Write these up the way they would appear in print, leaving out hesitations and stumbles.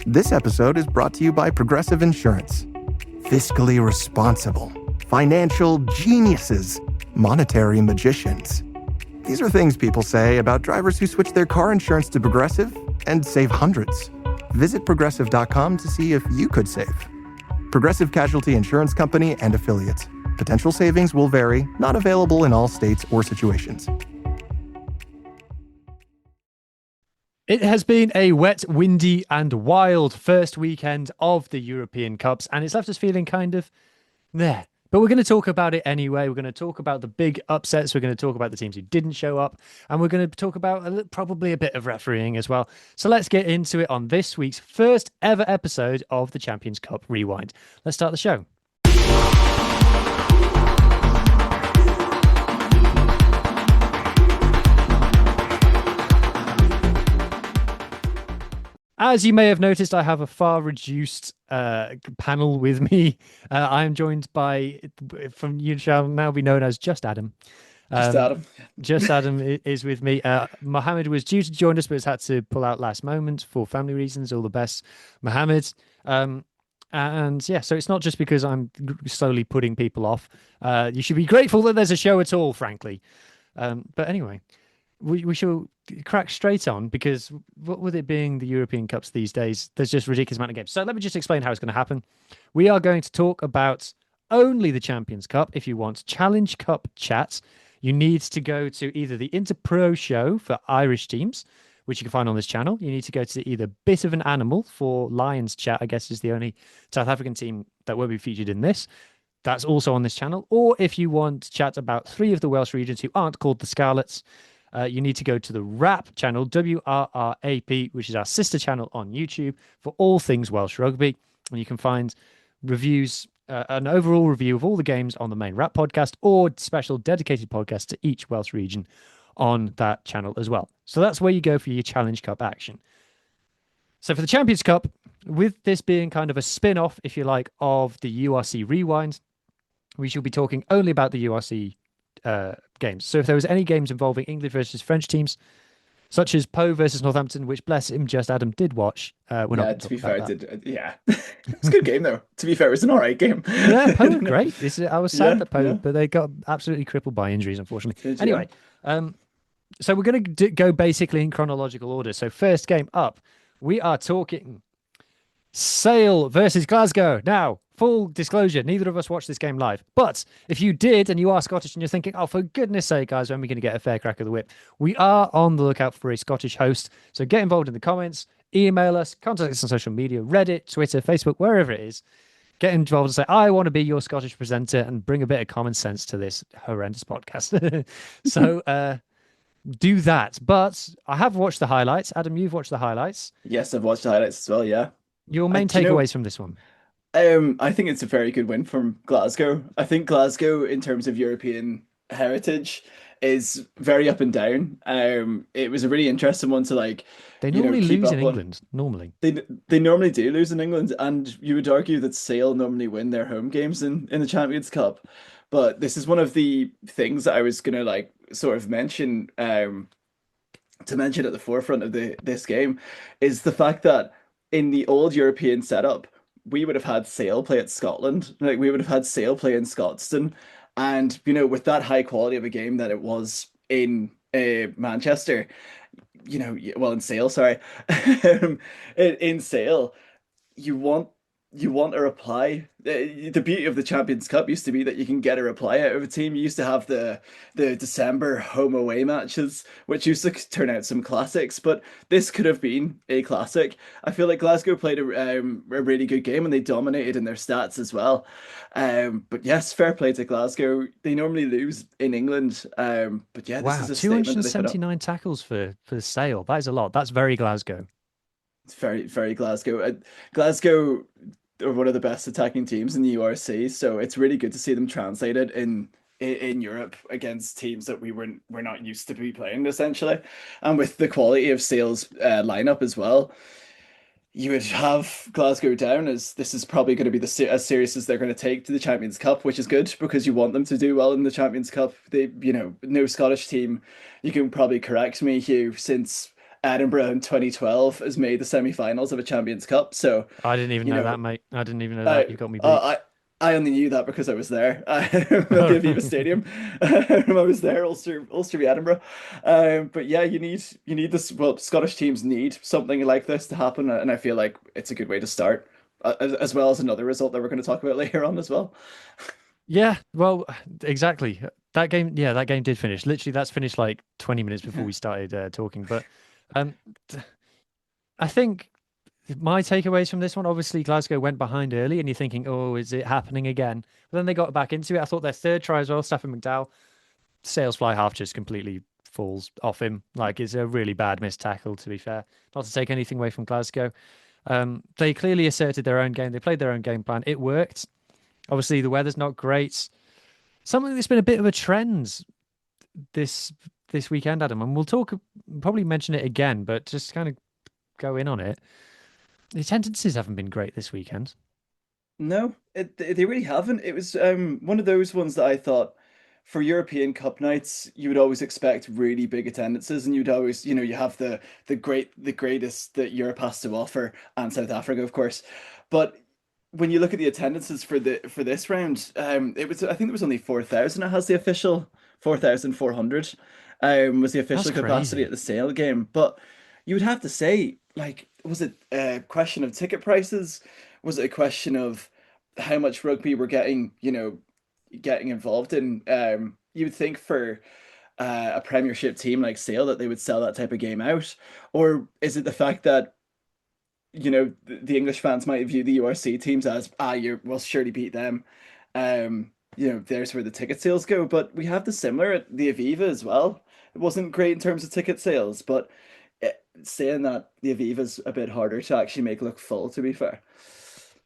This episode is brought to you by Progressive Insurance. Fiscally responsible, financial geniuses, monetary magicians. These are things people say about drivers who switch their car insurance to Progressive and save hundreds. Visit progressive.com to see if you could save. Progressive Casualty Insurance Company and Affiliates. Potential savings will vary, not available in all states or situations. It has been a wet, windy, and wild first weekend of the European Cups, and it's left us feeling kind of there. But we're going to talk about it anyway. We're going to talk about the big upsets. We're going to talk about the teams who didn't show up, and we're going to talk about probably a bit of refereeing as well. So let's get into it on this week's first ever episode of the Champions Cup Rewind. Let's start the show. As you may have noticed, I have a far reduced panel with me. I am joined by, from you shall now be known as Just Adam. Just Adam. Just Adam is with me. Mohammed was due to join us, but has had to pull out last moment for family reasons. All the best, Mohammed. And yeah, so it's not just because I'm slowly putting people off. You should be grateful that there's a show at all, frankly. But anyway, we shall crack straight on, because what with it being the European Cups these days, there's just a ridiculous amount of games. So let me just explain how it's going to happen. We are going to talk about only the Champions Cup. If you want Challenge Cup chat, you need to go to either the Interpro show for Irish teams, which you can find on this channel. You need to go to either Bit of an Animal for Lions chat, I guess is the only South African team that will be featured in this. That's also on this channel. Or if you want to chat about 3 of the Welsh regions who aren't called the Scarlets, you need to go to the RAP channel, WRRAP, which is our sister channel on YouTube for all things Welsh rugby. And you can find reviews, an overall review of all the games on the main RAP podcast, or special dedicated podcasts to each Welsh region on that channel as well. So that's where you go for your Challenge Cup action. So for the Champions Cup, with this being kind of a spin-off, if you like, of the URC Rewind, we shall be talking only about the URC games. So if there was any games involving English versus French teams, such as Poe versus Northampton, which bless him, Just Adam did watch. We're not to be fair, it's a good game though. To be fair, it was an all right game. Yeah, Poe were great. I was sad that Poe, but they got absolutely crippled by injuries, unfortunately. Anyway, so we're going to go basically in chronological order. So first game up, we are talking Sale versus Glasgow. Now, full disclosure, neither of us watched this game live. But if you did, and you are Scottish and you're thinking, oh, for goodness sake, guys, when are we going to get a fair crack of the whip? We are on the lookout for a Scottish host. So get involved in the comments, email us, contact us on social media, Reddit, Twitter, Facebook, wherever it is. Get involved and say, I want to be your Scottish presenter and bring a bit of common sense to this horrendous podcast. So do that. But I have watched the highlights. Adam, you've watched the highlights. Yes, I've watched the highlights as well, yeah. Your main takeaways from this one? I think it's a very good win from Glasgow. I think Glasgow, in terms of European heritage, is very up and down. It was a really interesting one to They normally lose in England. Normally, they normally do lose in England, and you would argue that Sale normally win their home games in the Champions Cup. But this is one of the things that I was gonna sort of mention to mention at the forefront of this game is the fact that in the old European setup, we would have had Sale play at Scotland, we would have had Sale play in Scotstoun, and with that high quality of a game that it was in Manchester, in Sale, sorry, in Sale, you want a reply. The beauty of the Champions Cup used to be that you can get a reply out of a team. You used to have the December home away matches, which used to turn out some classics, but this could have been a classic. I feel like Glasgow played a really good game and they dominated in their stats as well. But yes, fair play to Glasgow. They normally lose in England. But yeah, this is a 279 tackles for Sale. That is a lot. That's very Glasgow. It's very, very Glasgow. Glasgow are one of the best attacking teams in the URC, so it's really good to see them translated in Europe against teams that we're not used to be playing, essentially. And with the quality of Sale's lineup as well, you would have Glasgow down as this is probably going to be as serious as they're going to take to the Champions Cup, which is good because you want them to do well in the Champions Cup. No Scottish team, you can probably correct me, Huw, since Edinburgh in 2012 has made the semi-finals of a Champions Cup. So, I didn't even you know that, know, mate. I didn't even know that. I You got me beat. uh, I only knew that because I was there at the Aviva Stadium. I was there, Ulster v Edinburgh. But yeah, you need this. Well, Scottish teams need something like this to happen, and I feel like it's a good way to start, as well as another result that we're going to talk about later on as well. Yeah, well, exactly. That game, yeah, that game did finish. Literally, that's finished like 20 minutes before we started talking. But um, I think my takeaways from this one, obviously, Glasgow went behind early, and you're thinking, oh, is it happening again? But then they got back into it. I thought their third try as well, Stafford McDowell, sails fly half just completely falls off him. Like, it's a really bad missed tackle, to be fair. Not to take anything away from Glasgow. They clearly asserted their own game. They played their own game plan. It worked. Obviously, the weather's not great. Something that's been a bit of a trend this this weekend, Adam, and we'll talk probably mention it again, but just kind of go in on it. The attendances haven't been great this weekend. No, they really haven't. It was one of those ones that I thought for European Cup nights you would always expect really big attendances, and you'd always, you have the greatest that Europe has to offer, and South Africa, of course. But when you look at the attendances for this round, it was, I think it was only 4,000. It has the official 4,400, was the That's official capacity crazy. at the Sale game. But you would have to say, like, was it a question of ticket prices? Was it a question of how much rugby we're getting involved in? You would think for a Premiership team like Sale that they would sell that type of game out, or is it the fact that the English fans might view the URC teams as, we'll surely beat them. There's where the ticket sales go. But we have the similar at the Aviva as well. It wasn't great in terms of ticket sales, but saying that the Aviva's a bit harder to actually make look full, to be fair.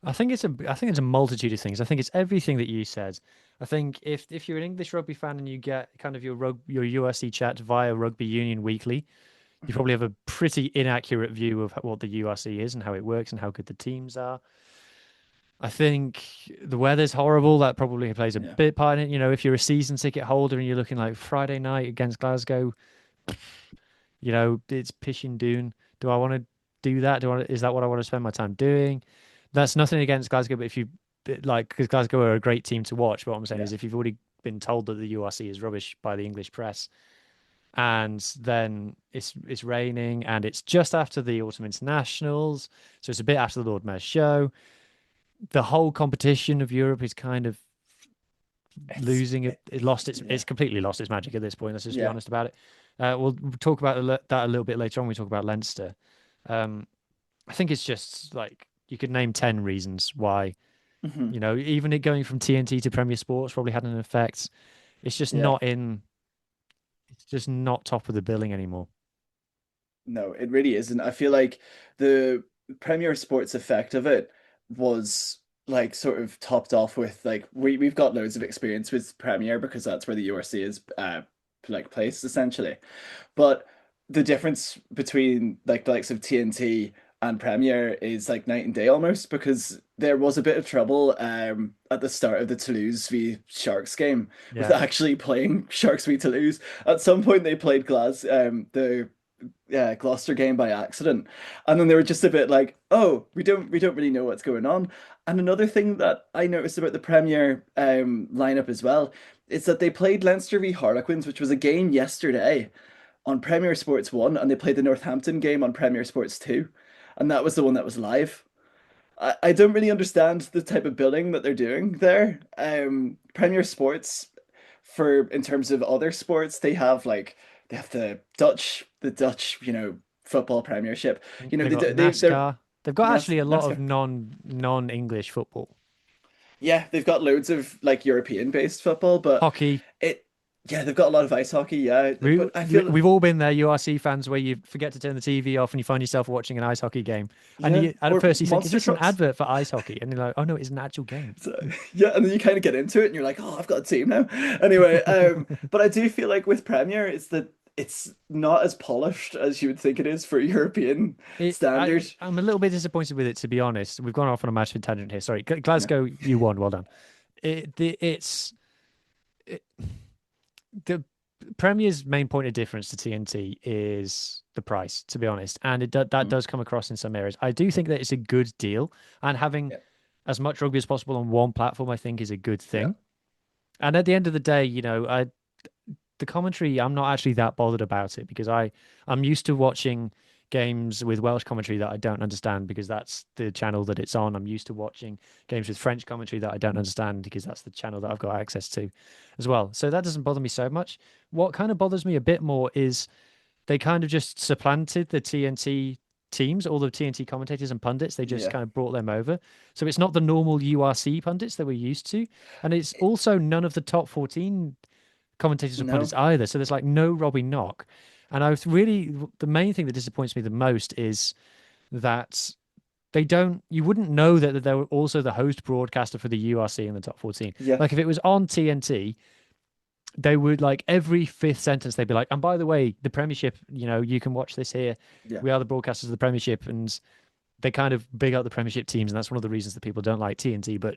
I think it's a multitude of things. I think it's everything that you said. I think if you're an English rugby fan and you get kind of your URC chat via Rugby Union Weekly, you probably have a pretty inaccurate view of what the URC is and how it works and how good the teams are. I think the weather's horrible. That probably plays a Yeah. bit part in it. If you're a season ticket holder and you're looking like Friday night against Glasgow, it's pitching doon. Do I want to do that? Is that what I want to spend my time doing? That's nothing against Glasgow, but if you like, because Glasgow are a great team to watch. But what I'm saying Yeah. is, if you've already been told that the URC is rubbish by the English press, and then it's raining, and it's just after the autumn internationals, so it's a bit after the Lord Mayor's show. The whole competition of Europe is kind of It's losing it. yeah. It's completely lost its magic at this point. Let's just be Yeah. honest about it. We'll talk about that a little bit later on when we talk about Leinster. Um, I think it's just like you could name 10 reasons why, Hmm. even it going from TNT to Premier Sports probably had an effect. It's just Yeah. not in, it's just not top of the billing anymore. No, it really isn't. I feel like the Premier Sports effect of it was like sort of topped off with, like, we've got loads of experience with Premier because that's where the URC is like placed essentially. But the difference between like the likes of TNT and Premier is like night and day almost, because there was a bit of trouble at the start of the Toulouse v Sharks game with Yeah. actually playing Sharks v Toulouse. At some point they played the Gloucester game by accident, and then they were just a bit like, "Oh, we don't really know what's going on." And another thing that I noticed about the Premier lineup as well is that they played Leinster v Harlequins, which was a game yesterday on Premier Sports 1, and they played the Northampton game on Premier Sports 2, and that was the one that was live. I don't really understand the type of billing that they're doing there. Premier Sports, for in terms of other sports, they have the Dutch, football Premiership. They've got They're NASCAR. They've got actually a lot of NASCAR. non-English football. Yeah, they've got loads of like European based football, but Hockey. it yeah, they've got a lot of ice hockey. Yeah, but I feel We've all been there, URC fans, where you forget to turn the TV off and you find yourself watching an ice hockey game. And yeah, at or first you think, is monster this an trucks. advert for ice hockey? And you're like, oh no, it's an actual game. So, yeah, and then you kind of get into it and you're like, oh, I've got a team now. Anyway, but I do feel like with Premier, it's that it's not as polished as you would think it is for European standard. I'm a little bit disappointed with it, to be honest. We've gone off on a massive tangent here. Sorry, Yeah. Glasgow, you won. Well done. It, the, it's it, the Premier's main point of difference to TNT is the price, to be honest, and that Mm. does come across in some areas. I do think that it's a good deal, and having Yeah, as much rugby as possible on one platform, I think, is a good yeah, thing. And at the end of the day, the commentary, I'm not actually that bothered about it because I'm used to watching games with Welsh commentary that I don't understand because that's the channel that it's on. I'm used to watching games with French commentary that I don't understand because that's the channel that I've got access to as well. So that doesn't bother me so much. What kind of bothers me a bit more is they kind of just supplanted the TNT teams, all the TNT commentators and pundits. They just yeah. kind of brought them over. So it's not the normal URC pundits that we're used to. And it's also none of the top 14 commentators or pundits No, either. So there's like no Robbie Knock. And I was really, the main thing that disappoints me the most is that they don't, you wouldn't know that they were also the host broadcaster for the URC in the top 14. yeah, Like if it was on TNT, they would like every fifth sentence, they'd be like, and by the way, the Premiership, you can watch this here. yeah. We are the broadcasters of the Premiership. And they kind of big up the Premiership teams. And that's one of the reasons that people don't like TNT, but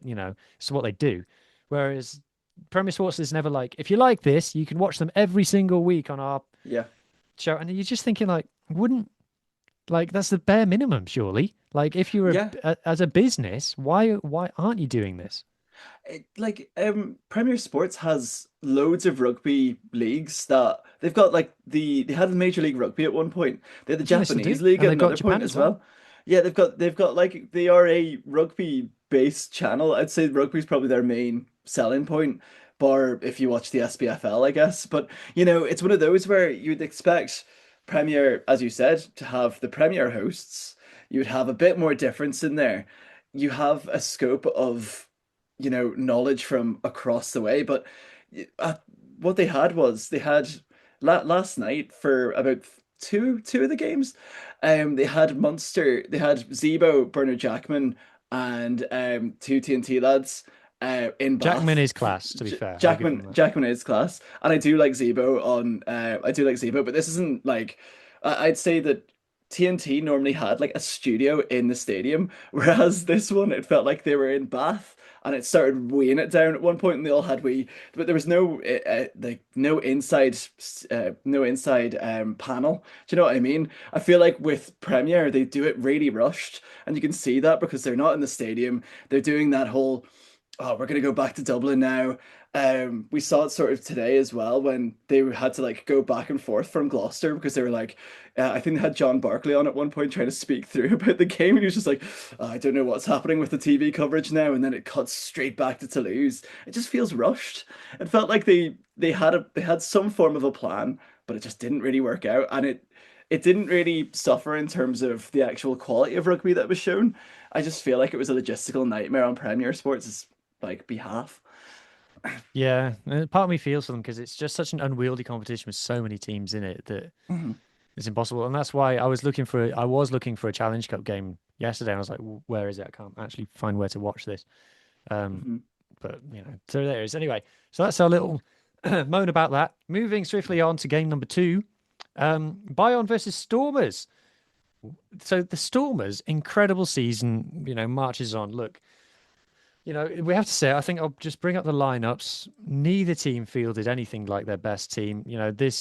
it's what they do. Whereas Premier Sports is never like, if you like this, you can watch them every single week on our Yeah. show. And you're just thinking like, wouldn't like that's the bare minimum, surely. Like if you're Yeah. as a business, why aren't you doing this? Premier Sports has loads of rugby leagues that they've got like they had the Major League Rugby at one point. They had the And they still do, Japanese League and at they've got another point Japan as as well. well. Yeah, they've got like they are a rugby based channel. I'd say rugby's probably their main selling point, bar if you watch the SPFL, I guess. But it's one of those where you'd expect Premier, as you said, to have the Premier hosts. You'd have a bit more difference in there. You have a scope of knowledge from across the way. But uh, what they had was they had last night for about two of the games, they had Munster, they had Zebo, Bernard Jackman, and two TNT lads in Jackman Bath. is class, to be fair. I'll give Jackman them that. Jackman is class, and I do like Zebo on. I do like Zebo, but this isn't like I'd say that TNT normally had like a studio in the stadium, whereas this one it felt like they were in Bath, and it started weighing it down at one point, and they all had but there was no like no inside panel. Do you know what I mean? I feel like with Premiere they do it really rushed, and you can see that because they're not in the stadium. They're doing that whole oh, we're gonna go back to Dublin now. We saw it sort of today as well when they had to like go back and forth from Gloucester because they were like, I think they had John Barkley on at one point trying to speak through about the game, and he was just like, "Oh, I don't know what's happening with the TV coverage now," and then it cuts straight back to Toulouse. It just feels rushed. It felt like they had some form of a plan, but it just didn't really work out, and it didn't really suffer in terms of the actual quality of rugby that was shown. I just feel like it was a logistical nightmare on Premier Sports' like behalf. Yeah, part of me feels for them because it's just such an unwieldy competition with so many teams in it that Mhm, it's impossible. And that's why I was looking for a Challenge Cup game yesterday. And I was like, where is it? I can't actually find where to watch this. Um, mhm. but so there it is. Anyway, so that's our little moan about that. Moving swiftly on to game number two, Bayonne versus Stormers. So the Stormers, incredible season, marches on. Look, we have to say, I think I'll just bring up the lineups. Neither team fielded anything like their best team.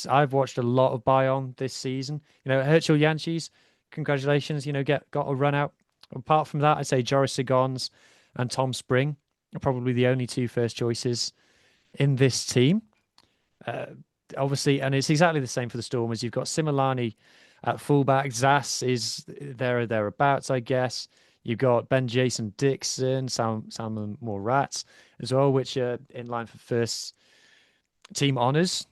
I've watched a lot of Bayonne this season. Herschel Yanchis, congratulations, got a run out. Apart from that, I'd say Joris Sigons and Tom Spring are probably the only two first choices in this team. Uh, Obviously, and it's exactly the same for the Stormers. You've got Similani at fullback. Zas is there or thereabouts, I guess. You've got Ben Jason Dixon, Salman Morat as well, which are in line for first team honours,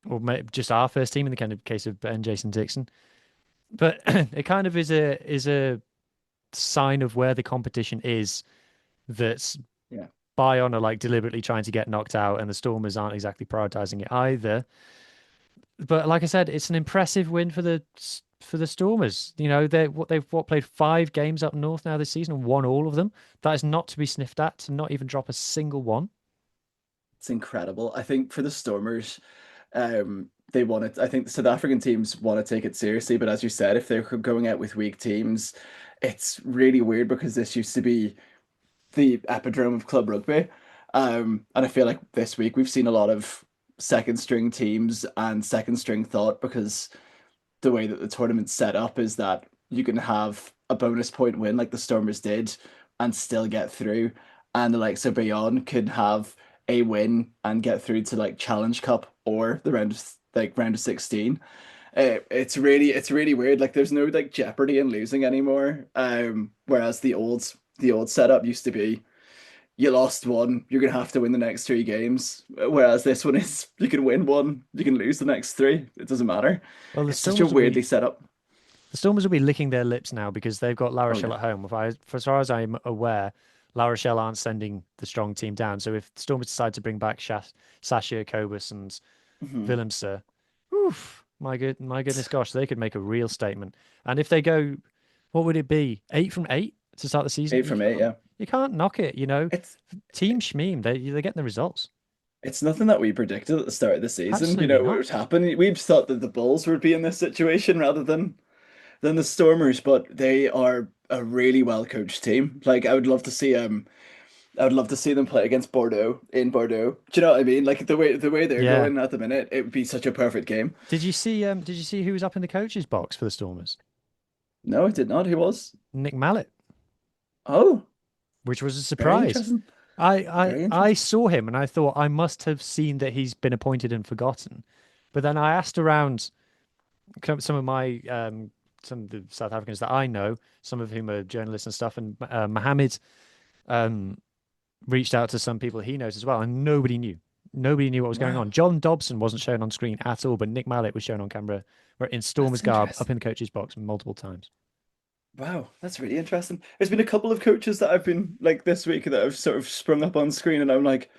or just our first team in the kind of case of Ben Jason Dixon. But it kind of is a sign of where the competition is. That's Yeah. Bayonne are like deliberately trying to get knocked out, and the Stormers aren't exactly prioritizing it either. But like I said, it's an impressive win for the Stormers. They've played 5 games up north now this season and won all of them. That is not to be sniffed at, to not even drop a single one. It's incredible. I think for the Stormers, they want it. I think the South African teams want to take it seriously, but as you said, if they're going out with weak teams, it's really weird because this used to be the epidrome of club rugby. And I feel like this week we've seen a lot of second string teams and second string thought, because the way that the tournament's set up is that you can have a bonus point win like the Stormers did and still get through. And the likes of Bayonne could have a win and get through to like Challenge Cup or the round of 16. It's really weird. Like there's no like jeopardy in losing anymore. Whereas the old setup used to be you lost one, you're gonna have to win the next three games. Whereas this one is you can win one, you can lose the next three. It doesn't matter. Well, It's such a weirdly set up. The Stormers will be licking their lips now because they've got La Oh Rochelle yeah. at home. For as far as I'm aware, La Rochelle aren't sending the strong team down. So if the Stormers decide to bring back Sasha, Kobus, and Mhm. Willemse, oof, my goodness, gosh, they could make a real statement. And if they go, what would it be? 8 from 8 to start the season? Eight from eight, yeah. You can't knock it. It's Team Shmeem, they're getting the results. it's nothing that we predicted at the start of the season. Absolutely What not. would happen. We thought that the Bulls would be in this situation rather than the Stormers, but they are a really well coached team. Like I would love to see them play against Bordeaux in Bordeaux. Do you know what I mean? Like the way they're Yeah. going at the minute, it would be such a perfect game. Did you see who was up in the coaches box for the Stormers? No, it did not. Who was? Nick Mallet, Oh, which was a very surprise. interesting. I, Very I interesting. saw him and I thought I must have seen that he's been appointed and forgotten. But then I asked around some of my some of the South Africans that I know, some of whom are journalists and stuff, and Mohammed um, reached out to some people he knows as well, and nobody knew. Nobody knew what was going on. Wow, John Dobson wasn't shown on screen at all, but Nick Mallet was shown on camera in Stormer's that's garb up interesting. in the coach's box multiple times. Wow, that's really interesting. There's been a couple of coaches that I've been like this week that have sort of sprung up on screen, and I'm like,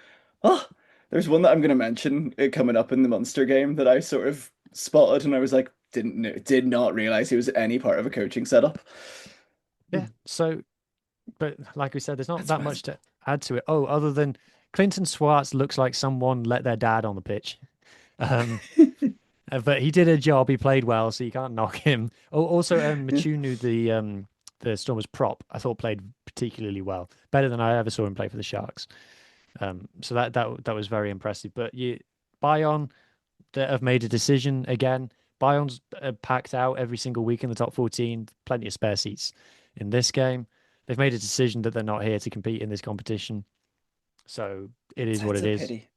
oh, there's one that I'm going to mention coming up in the Munster game that I sort of spotted, and I was like, did not realize he was any part of a coaching setup. Hmm, Yeah. So, but like we said, there's not that's that much massive. to add to it. Oh, other than Clinton Swartz looks like someone let their dad on the pitch. Um, but he did a job. He played well, so you can't knock him. Oh, also, Yeah, Machunu, the Stormers prop, I thought played particularly well, better than I ever saw him play for the Sharks. So that was very impressive. But Bayonne that have made a decision again. Bayonne's packed out every single week in the top 14. Plenty of spare seats in this game. They've made a decision that they're not here to compete in this competition. So it is what it's it a is. pity.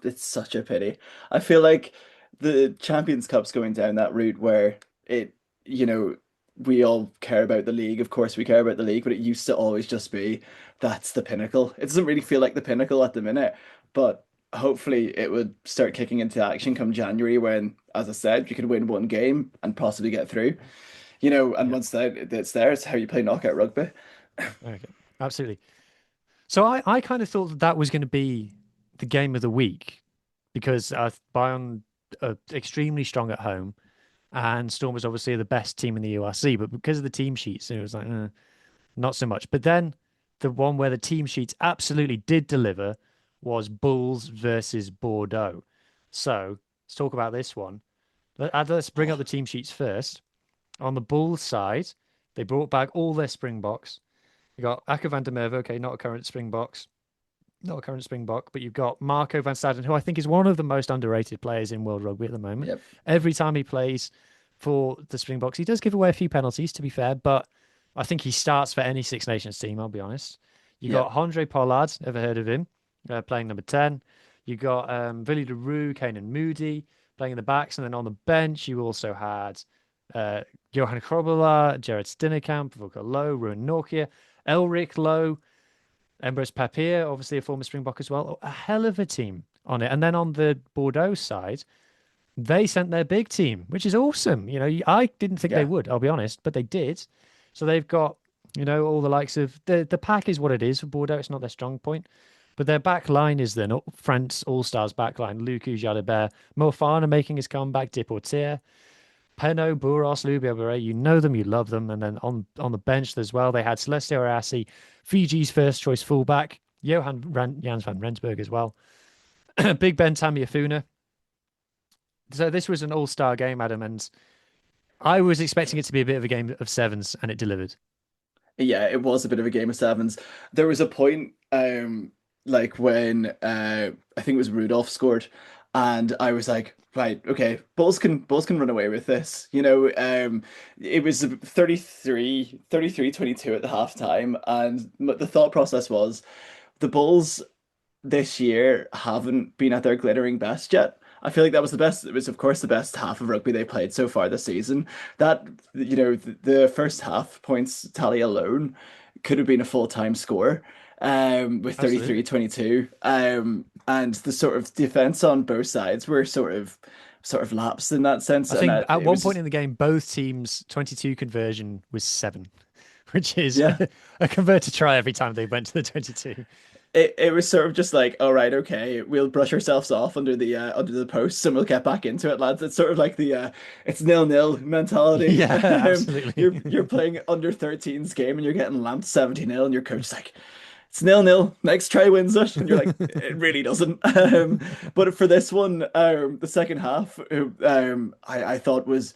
It's such a pity. I feel like the Champions Cup's going down that route where it, you know, we all care about the league. Of course, we care about the league, but it used to always just be that's the pinnacle. It doesn't really feel like the pinnacle at the minute, but hopefully it would start kicking into action come January when, as I said, you could win one game and possibly get through. And Yeah. once it's there, it's how you play knockout rugby. Okay. Absolutely. So I kind of thought that was going to be the game of the week because Bayern are extremely strong at home and Storm was obviously the best team in the URC, but because of the team sheets, it was like, not so much. But then the one where the team sheets absolutely did deliver was Bulls versus Bordeaux. So let's talk about this one. Let's bring up the team sheets first. On the Bulls side, they brought back all their Springboks. You got Akko van der Merwe, okay, not a current Springbok, but you've got Marco van Staden, who I think is one of the most underrated players in world rugby at the moment. Yep. Every time he plays for the Springboks, he does give away a few penalties, to be fair, but I think he starts for any Six Nations team, I'll be honest. You got Yep. Andre Pollard, ever heard of him, playing number 10. You got Willie LaRue, Kanan Moody playing in the backs, and then on the bench, you also had uh, Johan Krobela, Jared Stinnekamp, Volker Lowe, Ruan Norkia, Elric Lowe, Embrose Papier, obviously a former Springbok as well. A hell of a team on it. And then on the Bordeaux side, they sent their big team, which is awesome. I didn't think they Yeah. would, I'll be honest, but they did. So they've got, all the likes of the pack is what it is for Bordeaux. It's not their strong point. But their back line is then France All-Stars back line. Lucu Jalibert, Mofana making his comeback, Deportier, Peno, Buros, Lubiabere, you know them, you love them. And then on the bench as well, they had Celestio Arasi, Fiji's first choice fullback, Jans van Rensburg as well, Big Ben Tamiafuna. So this was an all-star game, Adam, and I was expecting it to be a bit of a game of sevens, and it delivered. Yeah, it was a bit of a game of sevens. There was a point, like when I think it was Rudolph scored, And I was like, right, okay, Bulls can run away with this. It was 33-22 at the halftime, and the thought process was the Bulls this year haven't been at their glittering best yet. I feel like that was the best. It was, of course, the best half of rugby they played so far this season. That, the first half points tally alone could have been a full-time score, with Absolutely. 33-22. And the sort of defense on both sides were sort of lapsed in that sense. I And think at it one was point just, in the game, both teams' 22 conversion was 7, which is yeah. a converted try every time they went to the 22. It was sort of just like, all right, okay, we'll brush ourselves off under the posts and we'll get back into it, lads. It's sort of like the it's 0-0 mentality. Yeah, You're absolutely. playing under 13's game and you're getting lamped 70-0 and your coach is like, it's 0-0. Next try wins it, and you're like, it really doesn't. But for this one, the second half, I thought was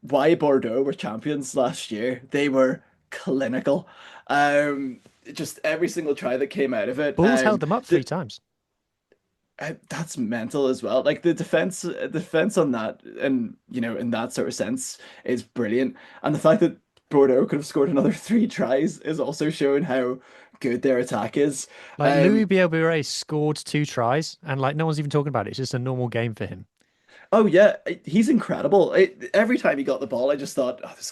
why Bordeaux were champions last year. They were clinical. Um, just every single try that came out of it. Bulls held them up 3 The, times. that's mental as well. Like the defense on that, and in that sort of sense, is brilliant. And the fact that Bordeaux could have scored another 3 tries is also showing how good their attack is. Like Louis Um, Bielbarré scored 2 tries, and like no one's even talking about it. It's just a normal game for him. Oh yeah, he's incredible. Every time he got the ball, I just thought, oh, there's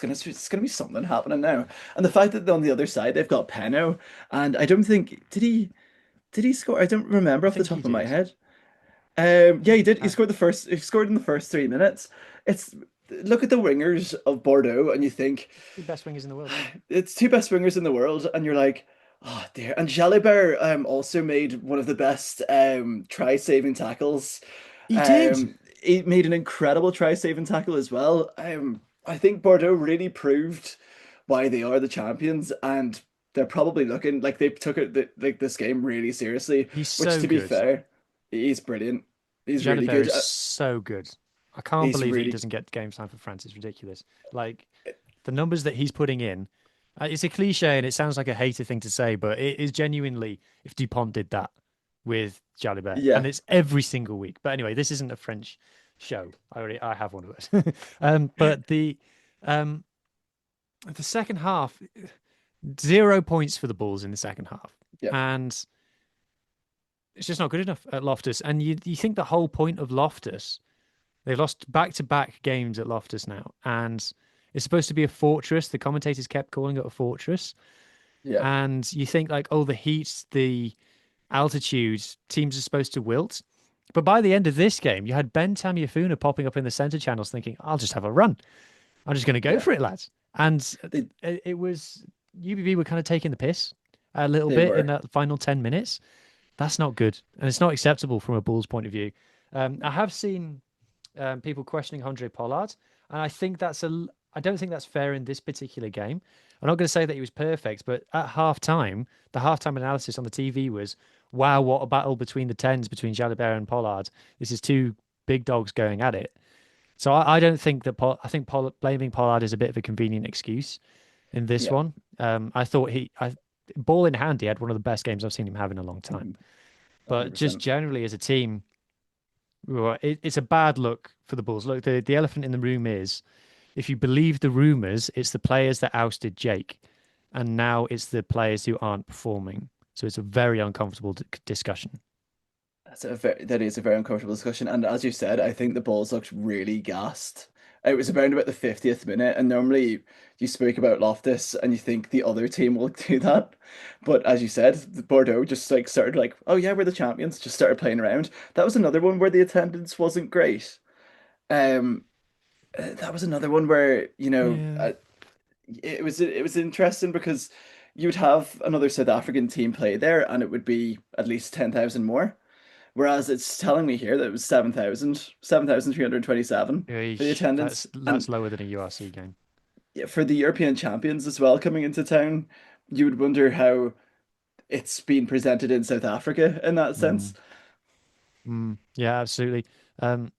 gonna be something happening now. And the fact that on the other side they've got Peno, and I don't think did he score? I don't remember I off the think he top of my did. head. Yeah, he did. He Uh, scored the first. He scored in the first 3 minutes. It's Look at the wingers of Bordeaux, and you think Two best wingers in the world. it's two best wingers in the world, and you're like, oh dear. And Jalibert also made one of the best try saving tackles. He did. He made an incredible try saving tackle as well. I think Bordeaux really proved why they are the champions, and they're probably looking like they took like this game really seriously. He's Which, so to be good. fair, he's brilliant. He's really Jalibert good. is so good. I can't He's believe he really doesn't get game time for France. It's ridiculous. Like the numbers that he's putting in. It's a cliche and it sounds like a hater thing to say, but it is genuinely if Dupont did that with Jalibert, and yeah, it's every single week. But anyway, this isn't a French show. I have one of those. But um, the second half, 0 points for the Bulls in the second half, yeah, and it's just not good enough at Loftus. And you think the whole point of Loftus, they've lost back to back games at Loftus now, and it's supposed to be a fortress. The commentators kept calling it a fortress, yeah, and you think like, oh, the heat, the altitude, teams are supposed to wilt. But by the end of this game, you had Ben Tamiafuna popping up in the center channels thinking, I'll just have a run. I'm just going to go yeah. for it, lads. And They it was UBB were kind of taking the piss a little they bit in were. that final 10 minutes. That's not good. And it's not acceptable from a Bulls point of view. I have seen people questioning Andre Pollard. And I don't think that's fair in this particular game. I'm not going to say that he was perfect, but at halftime, the halftime analysis on the TV was, wow, what a battle between the tens, between Jalibert and Pollard. This is two big dogs going at it. So I don't think that I think blaming Pollard is a bit of a convenient excuse in this Yeah, one. I thought ball in hand, he had one of the best games I've seen him have in a long time. But just 100%. generally as a team, well, it's a bad look for the Bulls. Look, the elephant in the room is, if you believe the rumors, it's the players that ousted Jake, and now it's the players who aren't performing. So it's a very uncomfortable discussion. That is a very uncomfortable discussion. And as you said, I think the Bulls looked really gassed. It was around about the 50th minute, and normally you speak about Loftus and you think the other team will do that. But as you said, the Bordeaux just like started like, oh yeah, we're the champions, just started playing around. That was another one where the attendance wasn't great. Um, that was another one where, Yeah. it was interesting because you would have another South African team play there and it would be at least 10,000 more. Whereas it's telling me here that it was 7,327 for the Eesh, attendance. that's And lower than a URC game. yeah, for the European champions as well coming into town, you would wonder how it's been presented in South Africa in that Mm. sense. Yeah, absolutely. Um,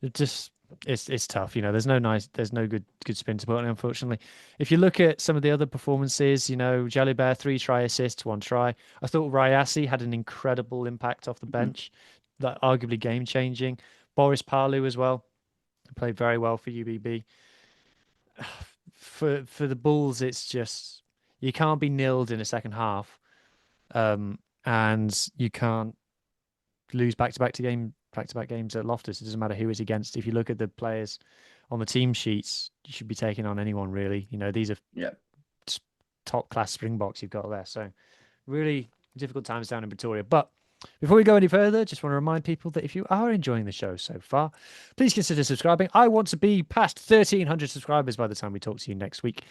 it just it's tough. There's no good spin to put on it, unfortunately. If you look at some of the other performances, Jalibert, 3 try assists, 1 try. I thought Rayasi had an incredible impact off the bench. that arguably game changing. Boris Palu as well, played very well for UBB. For the Bulls, it's just you can't be nilled in a second half, and you can't lose back to back games at Loftus. It doesn't matter who it's against. If you look at the players on the team sheets, you should be taking on anyone really. These are Yeah. top class Springboks you've got there. So really difficult times down in Pretoria. But before we go any further, just want to remind people that if you are enjoying the show so far, please consider subscribing. I want to be past 1,300 subscribers by the time we talk to you next week.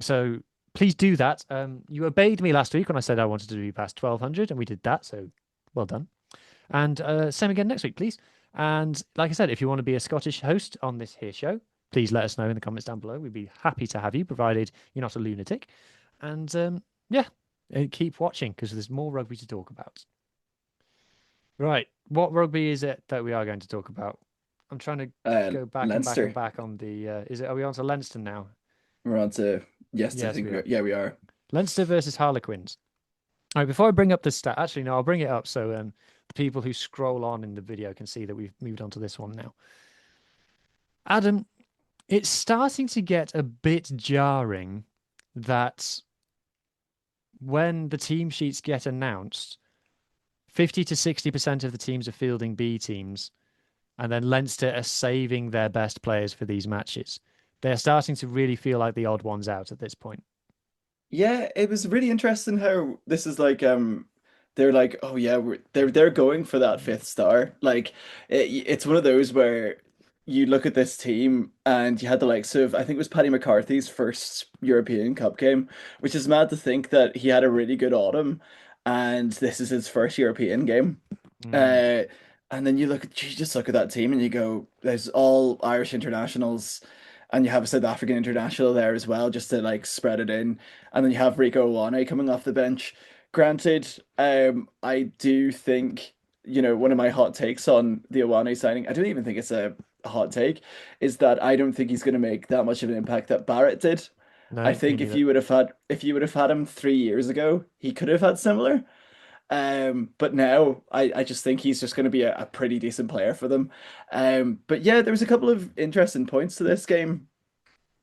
So please do that. You obeyed me last week when I said I wanted to be past 1,200, and we did that. So well done. And same again next week, please. And like I said, if you want to be a Scottish host on this here show, please let us know in the comments down below. We'd be happy to have you, provided you're not a lunatic. And yeah, keep watching because there's more rugby to talk about. Right, what rugby is it that we are going to talk about? I'm trying to go back and back and Leinster. back on the. Are we on to Leinster now? We're on to yes, I Yes, think we are. yeah, we are. Leinster versus Harlequins. All right, before I bring up the stat, actually, no, I'll bring it up so the people who scroll on in the video can see that we've moved on to this one now. Adam, it's starting to get a bit jarring that when the team sheets get announced, 50 to 60% of the teams are fielding B teams, and then Leinster are saving their best players for these matches. They're starting to really feel like the odd ones out at this point. Yeah, it was really interesting how this is like they're like, oh yeah, they're going for that fifth star. Like it's one of those where you look at this team and you had the likes of, I think it was Paddy McCarthy's first European Cup game, which is mad to think that he had a really good autumn and this is his first European game. Mm, Uh, and then you just look at that team and you go, there's all Irish internationals, and you have a South African international there as well, just to like spread it in. And then you have Rico Ioane coming off the bench. Granted, I do think, one of my hot takes on the Ioane signing, I don't even think it's a hot take, is that I don't think he's going to make that much of an impact that Barrett did. I no, me think neither. if you would have had him 3 years ago, he could have had similar. But now I just think he's just going to be a pretty decent player for them. But yeah, there was a couple of interesting points to this game.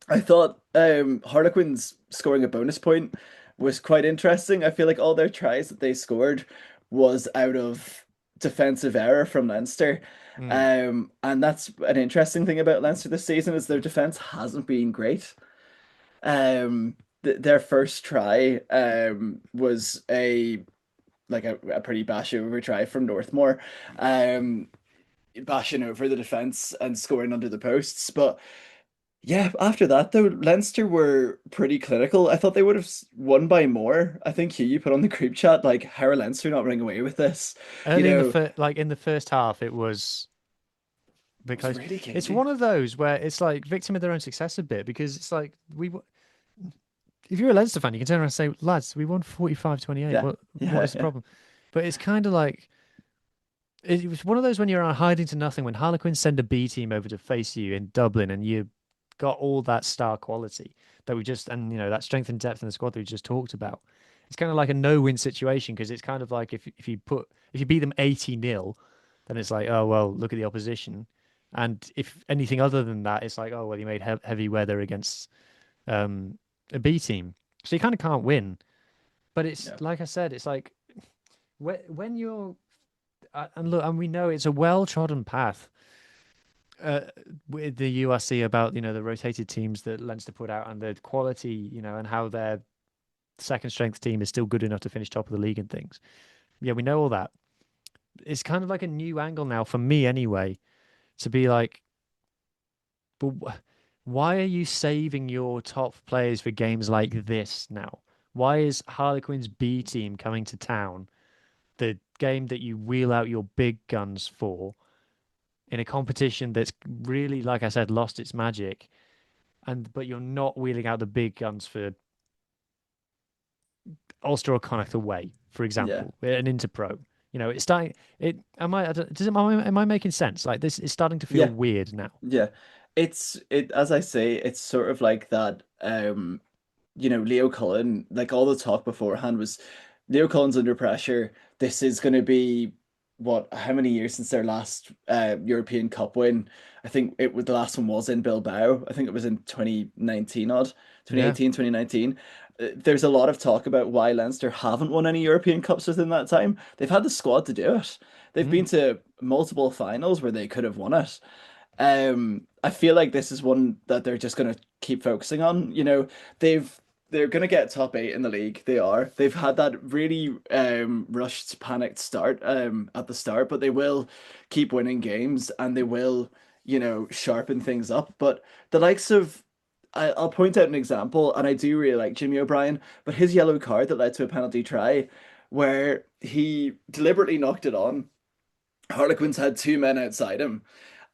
I thought Harlequins scoring a bonus point was quite interesting. I feel like all their tries that they scored was out of defensive error from Leinster. Mm. And that's an interesting thing about Leinster this season is their defense hasn't been great. Their first try was a pretty bash over try from Northmore, um, bashing over the defense and scoring under the posts. But yeah, after that though, Leinster were pretty clinical. I thought they would have won by more. I think Huw, you put on the group chat like, how are Leinster not running away with this? You Early in know, in the first half, it was it was because really it's cagey. one of those where it's like victim of their own success a bit because it's like if you're a Leinster fan, you can turn around and say, lads, we won 45-28. Yeah, What yeah, is the yeah, problem? But it's kind of like it was one of those when you're on hiding to nothing, when Harlequins send a B team over to face you in Dublin and you got all that star quality that we just, and that strength and depth in the squad that we just talked about. It's kind of like a no-win situation because it's kind of like if you beat them 80-0, then it's like, oh well, look at the opposition. And if anything other than that, it's like, oh well, you made heavy weather against um, a B team, so you kind of can't win. But it's yeah, like I said, it's like when you're and look, and we know it's a well-trodden path uh, with the URC about the rotated teams that Leinster put out and the quality, and how their second strength team is still good enough to finish top of the league and things. Yeah, we know all that. It's kind of like a new angle now for me, anyway, to be like, but why are you saving your top players for games like this now? Why is Harlequins B team coming to town, the game that you wheel out your big guns for, in a competition that's really, like I said, lost its magic, but you're not wheeling out the big guns for Ulster or Connacht away, for yeah, example, an Interpro. It's starting. It am I? Does it? Am I making sense? Like this is starting to feel yeah, weird now. yeah. It as I say, it's sort of like that. Leo Cullen, like all the talk beforehand was Leo Cullen's under pressure. This is going to be what, how many years since their last European Cup win. I think the last one was in Bilbao. I think it was in 2019 odd, Yeah. 2018, 2019. There's a lot of talk about why Leinster haven't won any European Cups within that time. They've had the squad to do it. They've been Mm. to multiple finals where they could have won it. I feel like this is one that they're just going to keep focusing on. They've they're going to get top eight in the league. They are. They've had that really rushed, panicked start at the start, but they will keep winning games and they will, sharpen things up. But the likes of I'll point out an example, and I do really like Jimmy O'Brien, but his yellow card that led to a penalty try, where he deliberately knocked it on. Harlequins had two men outside him,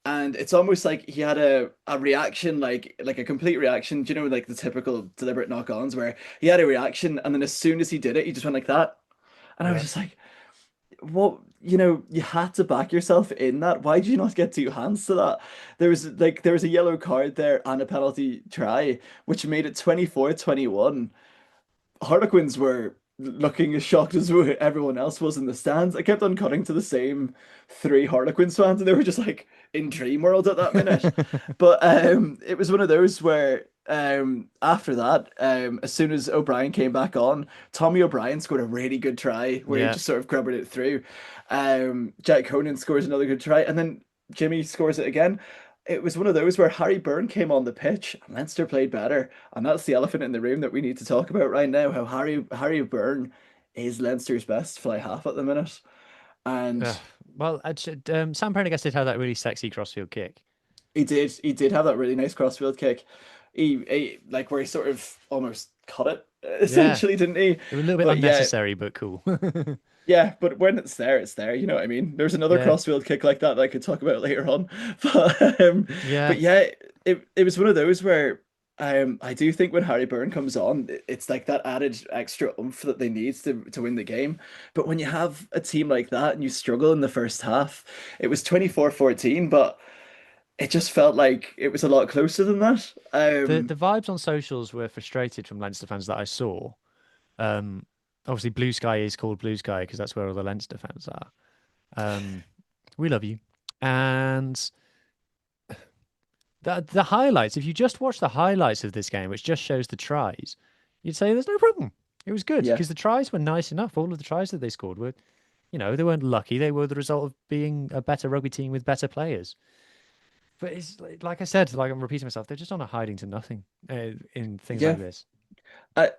and it's almost like he had a reaction, like a complete reaction. Do you know, like the typical deliberate knock-ons where he had a reaction, and then as soon as he did it, he just went like that. And I was Yeah. just like, what? You had to back yourself in that. Why did you not get two hands to that? There was a yellow card there and a penalty try, which made it 24-21. Harlequins were looking as shocked as everyone else was in the stands. I kept on cutting to the same three Harlequins fans, and they were just like in dream world at that minute. But it was one of those where after that, as soon as O'Brien came back on, Tommy O'Brien scored a really good try where he Yeah. just sort of grubbered it through. Jack Conan scores another good try, and then Jimmy scores it again. It was one of those where Harry Byrne came on the pitch and Leinster played better. And that's the elephant in the room that we need to talk about right now, how Harry Byrne is Leinster's best fly half at the minute. And Ugh. Well, Sam Prendergast did have that really sexy crossfield kick. he did have that really nice crossfield kick. He like where he sort of almost cut it, Yeah. essentially, didn't he? It was a little bit But yeah, unnecessary, but cool. yeah, but when it's there, it's there. You know what I mean? There's another Yeah. crossfield kick like that I could talk about later on. But Yeah. but yeah, it was one of those where I do think when Harry Byrne comes on, it's like that added extra oomph that they need to win the game. But when you have a team like that and you struggle in the first half, it was 24-14, but it just felt like it was a lot closer than that. The vibes on socials were frustrated from Leinster fans that I saw. Um, Obviously, Blue Sky is called Blue Sky because that's where all the Leinster fans are. Um, we love you. And the highlights, if you just watch the highlights of this game, which just shows the tries, you'd say there's no problem. It was good Yeah, because the tries were nice enough. All of the tries that they scored were, they weren't lucky. They were the result of being a better rugby team with better players. But it's like I said, like I'm repeating myself, they're just on a hiding to nothing in things yeah. like this.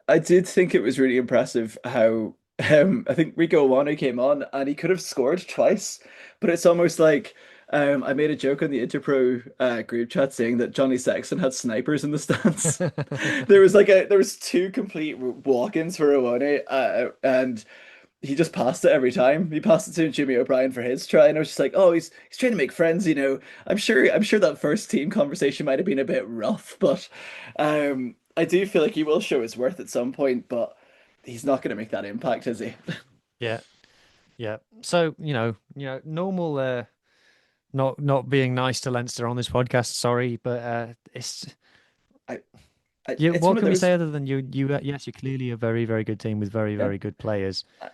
I did think it was really impressive how I think Rico Iwanu came on and he could have scored twice, but it's almost like I made a joke on the Interpro group chat saying that Johnny Sexton had snipers in the stands. There was two complete walk-ins for Iwanu, and he just passed it every time. He passed it to Jimmy O'Brien for his try, and I was just like, oh, he's trying to make friends. I'm sure that first team conversation might have been a bit rough, but I do feel like he will show his worth at some point, but he's not going to make that impact, is he? Yeah, yeah. So normal. Not being nice to Leinster on this podcast. Sorry, but it's I, I you. it's one What of can we say those. other than you? Yes, you're clearly a very very good team with very Yeah, very good players. I-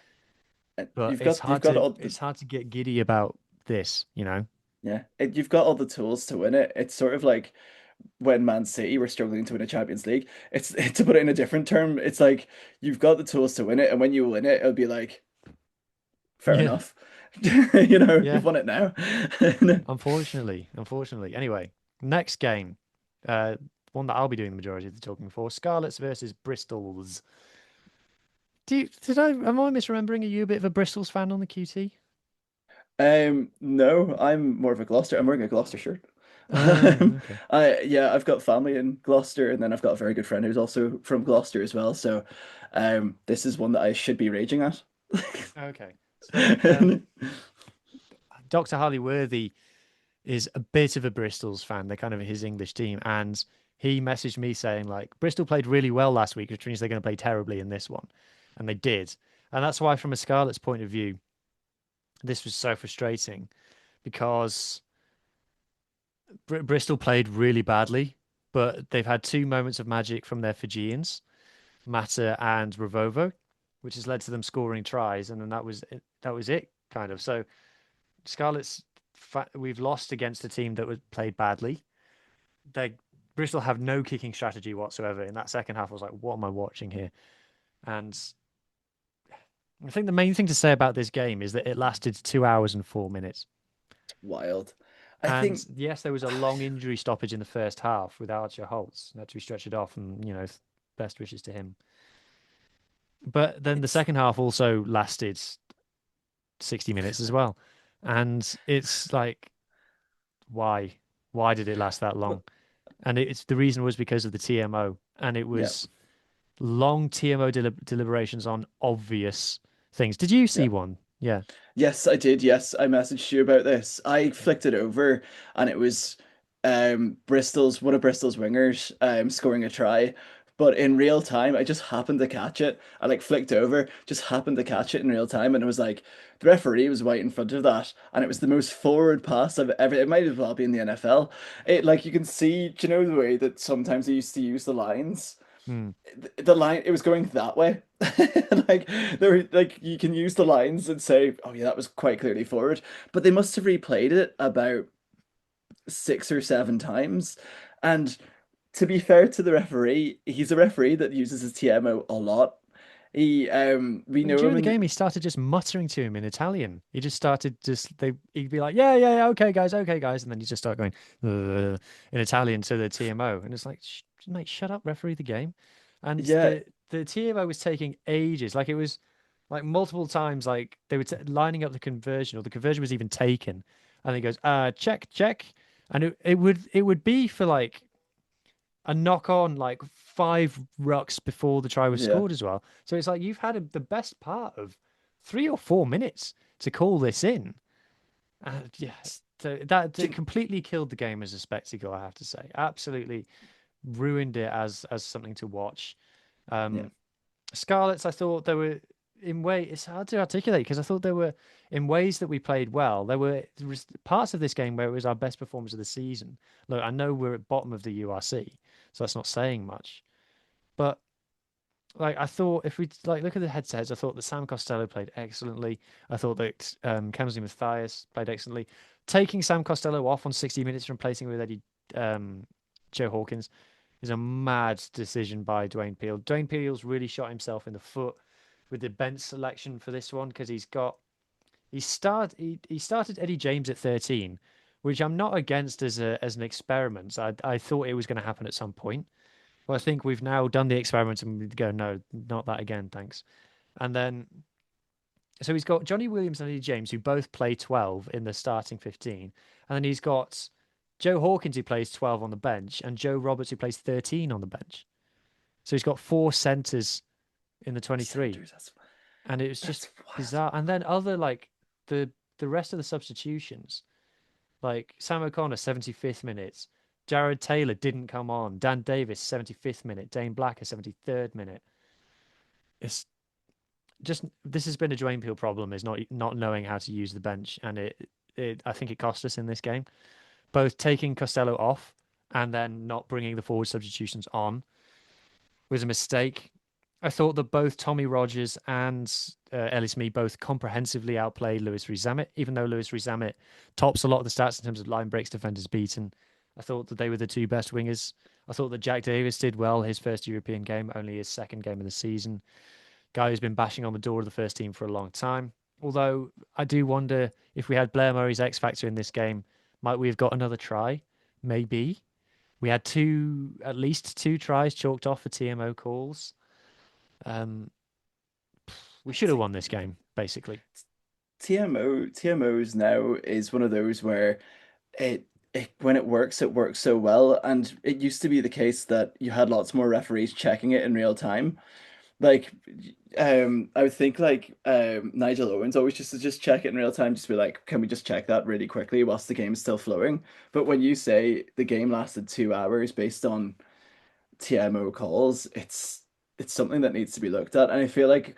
But you've got all the it's hard to get giddy about this. yeah, you've got all the tools to win it. It's sort of like when Man City were struggling to win a Champions League. It's to put it in a different term. It's like you've got the tools to win it, and when you win it, it'll be like fair Yeah, enough. You've yeah. won it now. Unfortunately. Anyway, next game, uh, one that I'll be doing the majority of the talking for: Scarlets versus Bristols. Am I misremembering? Are you a bit of a Bristol's fan on the QT? No, I'm more of a Gloucester. I'm wearing a Gloucester shirt. Okay. I've got family in Gloucester, and then I've got a very good friend who's also from Gloucester as well. So, this is one that I should be raging at. Okay. So, Dr. Harley Worthy is a bit of a Bristol's fan. They're kind of his English team. And he messaged me saying, like, Bristol played really well last week, which means they're going to play terribly in this one. And they did. And that's why, from a Scarlet's point of view, this was so frustrating because Bristol played really badly, but they've had two moments of magic from their Fijians, Mata and Ravovo, which has led to them scoring tries. And then that was it kind of. So Scarlet's we've lost against a team that was played badly. They Bristol have no kicking strategy whatsoever. In that second half, I was like, what am I watching here? And I think the main thing to say about this game is that it lasted 2 hours and 4 minutes. Wild. I And think yes, there was a long injury stoppage in the first half with Archer Holtz. Had to be stretched off, and best wishes to him. But then the it's second half also lasted 60 minutes as well. And it's like, why? Why did it last that long? well, And it's the reason was because of the TMO. And it yeah, was long TMO deliberations on obvious things. Did you yeah. see one? Yeah. Yes, I did. Yes, I messaged you about this. I flicked it over and it was Bristol's one of Bristol's wingers scoring a try. But in real time, I just happened to catch it. I like flicked over, just happened to catch it in real time, and it was like the referee was right in front of that, and it was the most forward pass I've ever. It might as well be in the NFL. It like you can see, do you know the way that sometimes they used to use the lines? Hmm. The line it was going that way. Like there like you can use the lines and say, oh yeah, that was quite clearly forward. But they must have replayed it about 6 or 7 times. And to be fair to the referee, he's a referee that uses his TMO a lot. We And know him during the in game, he started just muttering to him in Italian. He just started he'd be like, yeah, okay, guys, and then he just start going in Italian to the TMO, and it's like, mate, shut up, referee the game. And yeah, the TMO was taking ages, like it was like multiple times, like they were lining up the conversion, or the conversion was even taken, and he goes, check, and it would be for like a knock on like 5 rucks before the try was yeah. scored as well. So it's like you've had the best part of 3 or 4 minutes to call this in. Yeah, so that Do- completely killed the game as a spectacle, I have to say. Absolutely ruined it as something to watch. yeah. Um, Scarlets, I thought there were in way it's hard to articulate because I thought there were in ways that we played well. There was parts of this game where it was our best performance of the season. Look, I know we're at bottom of the URC, so that's not saying much. But like I thought, if we like look at the head-to-heads, I thought that Sam Costello played excellently. I thought that Kemsley Matthias played excellently. Taking Sam Costello off on 60 minutes and replacing him with Joe Hawkins is a mad decision by Dwayne Peel. Dwayne Peel's really shot himself in the foot with the bench selection for this one because he started Eddie James at 13, which I'm not against as an experiment. I thought it was going to happen at some point. Well, I think we've now done the experiment and we go, no, not that again, thanks. And then, so he's got Johnny Williams and Eddie James, who both play 12 in the starting 15. And then he's got Joe Hawkins, who plays 12 on the bench, and Joe Roberts, who plays 13 on the bench. So he's got four centres in the 23. Centers, And it was just that's wild. bizarre. And then other, like, the the rest of the substitutions, like Sam O'Connor, 75th minute. Jared Taylor didn't come on. Dan Davis, 75th minute. Dane Blacker, 73rd minute. It's just this has been a Dwayne Peel problem, is not knowing how to use the bench, and it I think it cost us in this game. Both taking Costello off and then not bringing the forward substitutions on was a mistake. I thought that both Tommy Rogers and Ellis Mee both comprehensively outplayed Lewis Rees-Zammit, even though Lewis Rees-Zammit tops a lot of the stats in terms of line breaks, defenders beaten. I thought that they were the two best wingers. I thought that Jack Davis did well his first European game, only his second game of the season. Guy who's been bashing on the door of the first team for a long time. Although I do wonder if we had Blair Murray's X Factor in this game, might we have got another try? Maybe. We had at least two tries chalked off for TMO calls. Um, we should have won this game, basically. TMOs now is one of those where it when it works so well. And it used to be the case that you had lots more referees checking it in real time. Like, I would think like Nigel Owens always just to just check it in real time, just be like, can we just check that really quickly whilst the game's still flowing? But when you say the game lasted 2 hours based on TMO calls, it's something that needs to be looked at. And I feel like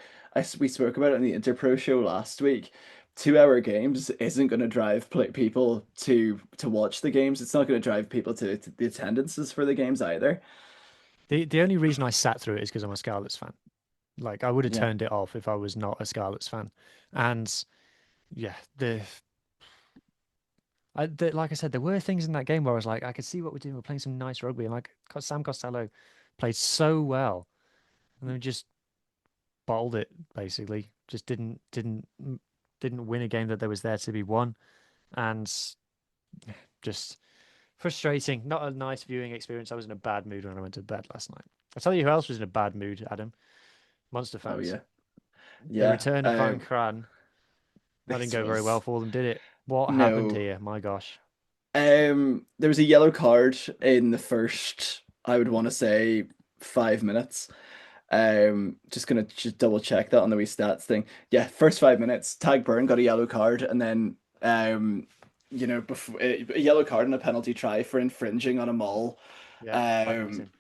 we spoke about it in the Interpro show last week. 2 hour games isn't going to drive people to watch the games. It's not going to drive people to the attendances for the games either. The only reason I sat through it is because I'm a Scarlets fan. Like I would have Yeah. turned it off if I was not a Scarlets fan. And yeah, Like I said, there were things in that game where I was like, I could see what we're doing. We're playing some nice rugby, and like Sam Costello played so well, and then just bottled it basically. Just didn't win a game that there was there to be won, and just frustrating. Not a nice viewing experience. I was in a bad mood when I went to bed last night. I tell you who else was in a bad mood, Adam. Monster Oh fans. yeah, The yeah. return of Van Kran. That didn't This go very well was for them, did it? What happened no. here? My gosh. There was a yellow card in the first, I would want to say, 5 minutes. Just gonna just double check that on the wee stats thing. Yeah, first 5 minutes, Tag Burn got a yellow card, and then before a yellow card and a penalty try for infringing on a maul. Yeah, 5 minutes Um, in.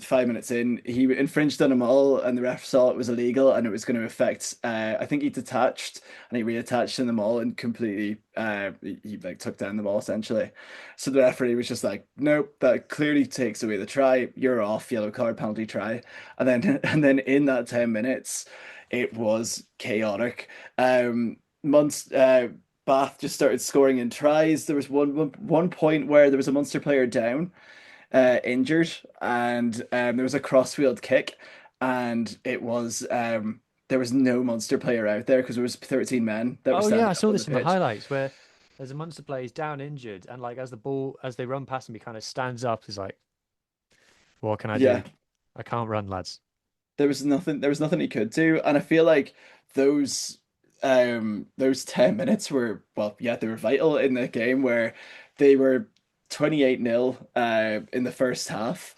5 minutes in, he infringed on them all, and the ref saw it was illegal, and it was going to affect. I think he detached and he reattached in the mall and completely. He like took down the ball essentially. So the referee was just like, "Nope, that clearly takes away the try. You're off. Yellow card, penalty try." And then and then in that 10 minutes, it was chaotic. Months. Bath just started scoring in tries. There was one point where there was a Munster player down, injured, and there was a crossfield kick, and it was there was no Munster player out there because there was 13 men that were Oh yeah, standing I up saw on the this in the pitch. highlights where there's a Munster player he's down injured, and like as they run past him, he kind of stands up. He's like, "What can I do? Yeah, I can't run, lads." there was nothing he could do, and I feel like those those 10 minutes were, well, yeah, they were vital in the game where they were 28-0 in the first half.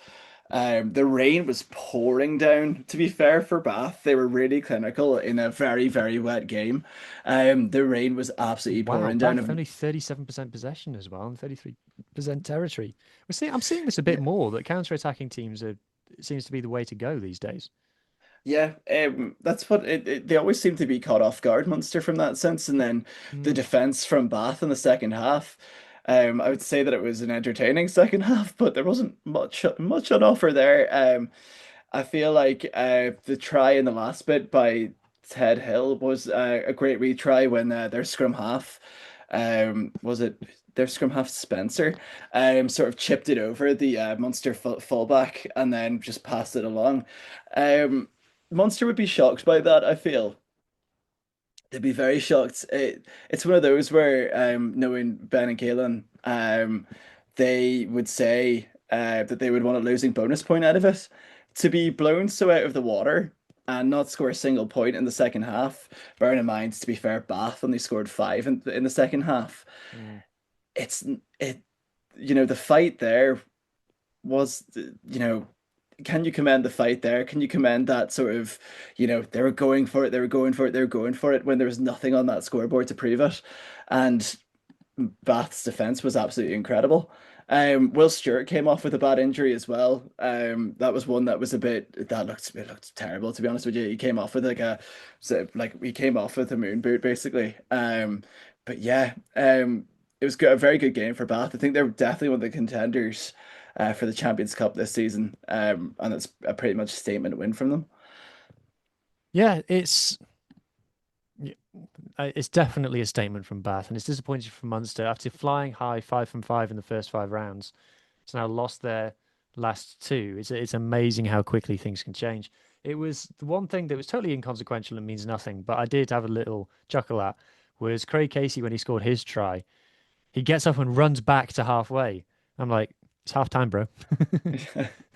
The rain was pouring down. To be fair for Bath, they were really clinical in a very, very wet game. The rain was absolutely Wow, pouring Bath down. only 37% possession as well, and 33% territory. I'm seeing this a bit more that counter-attacking teams are it seems to be the way to go these days. Yeah, that's what they always seem to be caught off guard, Munster, from that sense. And then the Mm. defense from Bath in the second half. I would say that it was an entertaining second half, but there wasn't much on offer there. I feel like the try in the last bit by Ted Hill was a great retry when their scrum half, was it their scrum half Spencer, sort of chipped it over the Munster fullback and then just passed it along. Um, Munster would be shocked by that, I feel. They'd be very shocked. It's one of those where, knowing Ben and Galen, they would say that they would want a losing bonus point out of it. To be blown so out of the water and not score a single point in the second half, bearing in mind, to be fair, Bath only scored five in the second half. Mm. It's it, the fight there was, can you commend the fight there? Can you commend that sort of, they were going for it, they were going for it, they were going for it when there was nothing on that scoreboard to prove it. And Bath's defense was absolutely incredible. Will Stewart came off with a bad injury as well. That was one that was it looked terrible, to be honest with you. He came off with he came off with a moon boot basically. But yeah, it was a very good game for Bath. I think they're definitely one of the contenders for the Champions Cup this season. And it's a pretty much statement win from them. Yeah, it's definitely a statement from Bath, and it's disappointing for Munster after flying high 5 from 5 in the first 5 rounds. It's now lost their last two. It's amazing how quickly things can change. It was the one thing that was totally inconsequential and means nothing, but I did have a little chuckle at was Craig Casey when he scored his try. He gets up and runs back to halfway. I'm like, it's half time, bro.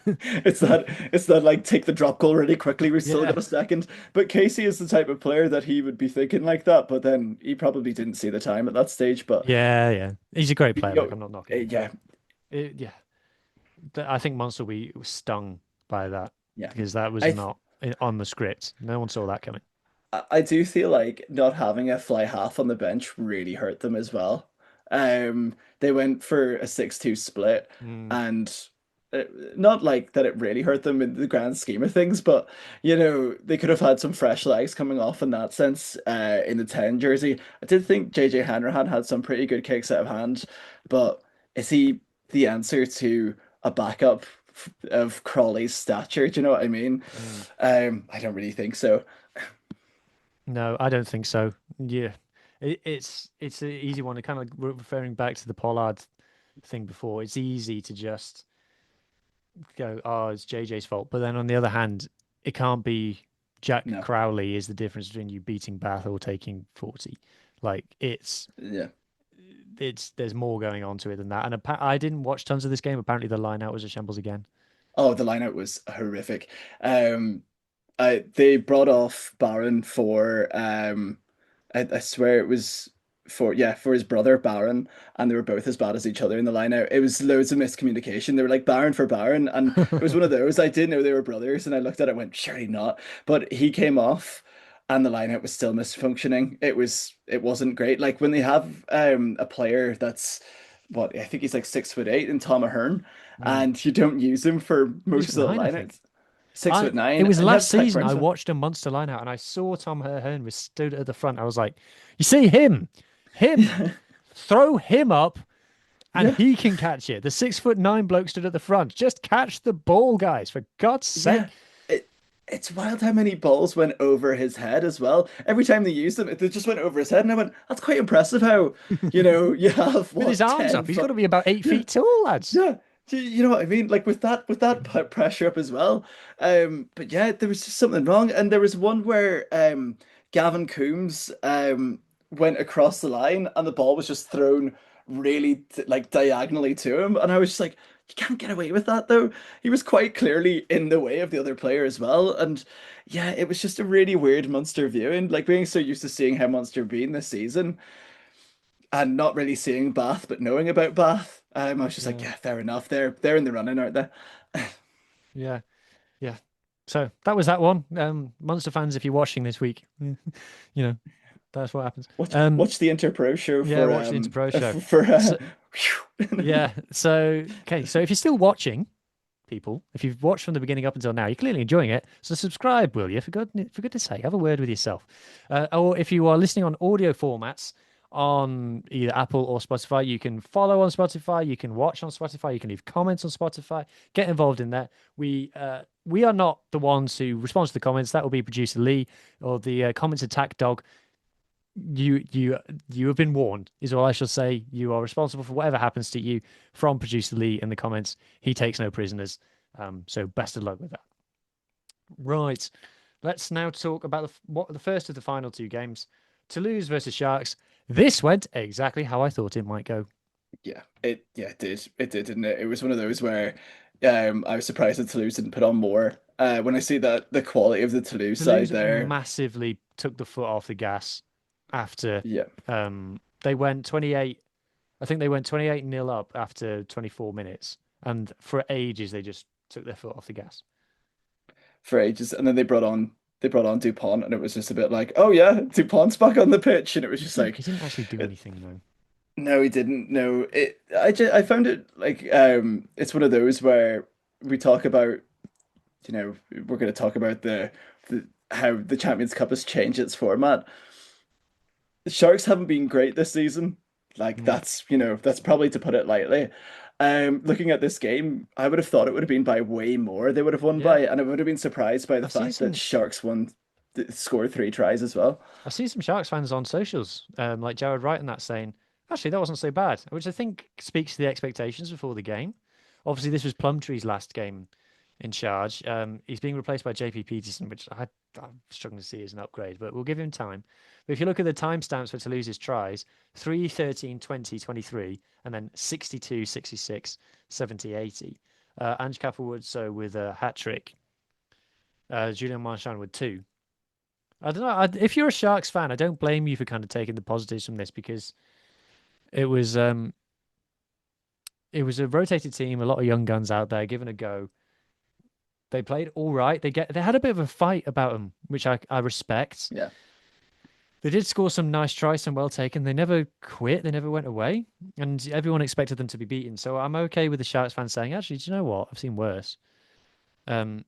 It's that like take the drop goal really quickly. We still Yeah. got a second. But Casey is the type of player that he would be thinking like that, but then he probably didn't see the time at that stage. But Yeah, yeah. He's a great player. you Like, know, I'm not knocking him, but yeah, yeah, I think Monster we was stung by that yeah. because that was I th not on the script. No one saw that coming. I do feel like not having a fly half on the bench really hurt them as well. They went for a 6-2 split, Mm. and uh, not like that it really hurt them in the grand scheme of things, but they could have had some fresh legs coming off in that sense. In the 10 jersey, I did think JJ Hanrahan had some pretty good kicks out of hand, but is he the answer to a backup of Crawley's stature? Do you know what I mean? I don't really think so. No, I don't think so. Yeah, It's an easy one to kind of referring back to the Pollard thing before. It's easy to just go, oh, it's JJ's fault. But then on the other hand, it can't be Jack No. Crowley is the difference between you beating Bath or taking 40. Like Yeah. it's there's more going on to it than that. And I didn't watch tons of this game. Apparently the line out was a shambles again. Oh, the lineout was horrific. Um, they brought off Baron for I swear it was for his brother Baron, and they were both as bad as each other in the lineout. It was loads of miscommunication. They were like Baron for Baron, and it was one of those. I did know they were brothers, and I looked at it and went, surely not. But he came off, and the lineout was still misfunctioning. It wasn't great. Like when they have a player that's what I think he's like 6'8" in Tom Ahern, Mm. and you don't use him for He's most of the 9, I think. lineouts. Six foot It nine, was and you last have Tech season. I Brunson. watched a monster line out and I saw Tom Hearn was stood at the front. I was like, you see him, Yeah, throw him up and yeah, he can catch it. The 6'9" bloke stood at the front. Just catch the ball, guys, for God's yeah. sake. It's wild how many balls went over his head as well. Every time they used them, they just went over his head, and I went, "That's quite impressive." How, you have With his what arms up, 10? he's got to be about 8 feet Yeah, tall, lads. yeah. You know what I mean? Like with that pressure up as well. But yeah, there was just something wrong, and there was one where Gavin Coombs went across the line, and the ball was just thrown really like diagonally to him, and I was just like, you can't get away with that though. He was quite clearly in the way of the other player as well, and yeah, it was just a really weird Munster viewing. Like being so used to seeing how Munster been this season and not really seeing Bath, but knowing about Bath, I was just like, Yeah, yeah, fair enough. They're in the running, aren't they? yeah, yeah. So that was that one. Monster fans, if you're watching this week, you know, that's what happens. Watch the Interpro show Yeah, watch the Interpro show. for So, whew. yeah. So, okay. So if you're still watching, people, if you've watched from the beginning up until now, you're clearly enjoying it. So subscribe, will you? For goodness sake, have a word with yourself. Or if you are listening on audio formats on either Apple or Spotify, you can follow on Spotify. You can watch on Spotify. You can leave comments on Spotify. Get involved in that. We are not the ones who respond to the comments. That will be producer Lee or the comments attack dog. You have been warned, is all I shall say. You are responsible for whatever happens to you from producer Lee in the comments. He takes no prisoners. So best of luck with that. Right. Let's now talk about the first of the final two games. Toulouse versus Sharks. This went exactly how I thought it might go. It did. It did, didn't it? It was one of those where I was surprised that Toulouse didn't put on more. When I see that the quality of the Toulouse side Toulouse there, massively took the foot off the gas after yeah, they went 28. I think they went 28-0 up after 24 minutes. And for ages, they just took their foot off the gas. for ages, and then they brought on Dupont, and it was just a bit like, oh yeah, Dupont's back on the pitch, and it was He just didn't, he like, didn't actually do uh, anything, though. no, he didn't. No, I found it like it's one of those where we talk about, we're going to talk about the how the Champions Cup has changed its format. The Sharks haven't been great this season. Like No. that's probably to put it lightly. Looking at this game, I would have thought it would have been by way more they would have won Yeah. by, and I would have been surprised by the I've seen fact that some Sharks scored 3 tries as well. I've seen some Sharks fans on socials, like Jared Wright and that saying, actually, that wasn't so bad, which I think speaks to the expectations before the game. Obviously, this was Plumtree's last game in charge. He's being replaced by JP Peterson, which I'm struggling to see as an upgrade, but we'll give him time. But if you look at the timestamps for Toulouse's tries, 3, 13, 20, 23, and then 62, 66, 70, 80. Ange Capelwood, so with a hat trick. Julien Marchand with 2. I don't know. If you're a Sharks fan, I don't blame you for kind of taking the positives from this because it was a rotated team, a lot of young guns out there giving a go. They played all right. They had a bit of a fight about them, which I respect. Yeah. They did score some nice tries, some well taken. They never quit. They never went away, and everyone expected them to be beaten. So I'm okay with the Sharks fans saying, actually, do you know what? I've seen worse. I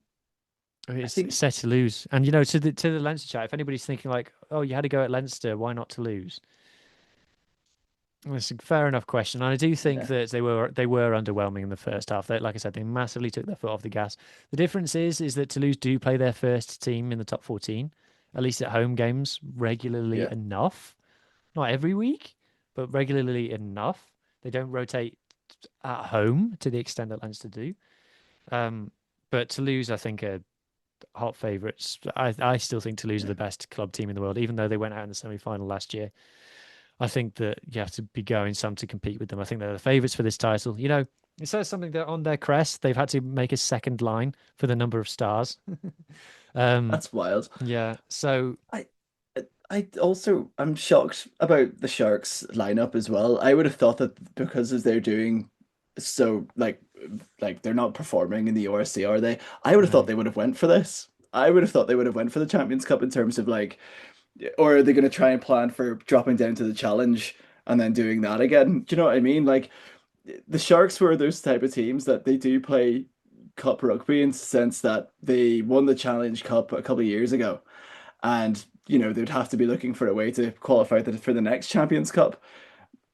It's think set to lose, and to the Leinster chat, if anybody's thinking like, "Oh, you had to go at Leinster, why not to lose?" Well, it's a fair enough question, and I do think yeah, that they were underwhelming in the first half. Like I said, they massively took their foot off the gas. The difference is that Toulouse do play their first team in the top 14, at least at home games, regularly yeah. enough. not every week, but regularly enough. They don't rotate at home to the extent that Leinster do. Um, but Toulouse, I think, are hot favourites. I still think Toulouse are the best club team in the world, even though they went out in the semi-final last year. I think that you have to be going some to compete with them. I think they're the favourites for this title. You know, it says something that on their crest they've had to make a second line for the number of stars. um, That's wild. yeah, so I I also I'm shocked about the Sharks lineup as well. I would have thought that because as they're doing so like they're not performing in the URC, are they? I would have thought no. they would have went for this. I would have thought they would have went for the Champions Cup in terms of like, or are they going to try and plan for dropping down to the challenge and then doing that again? Do you know what I mean? Like the Sharks were those type of teams that they do play cup rugby in the sense that they won the Challenge Cup a couple of years ago, and they'd have to be looking for a way to qualify for the next Champions Cup.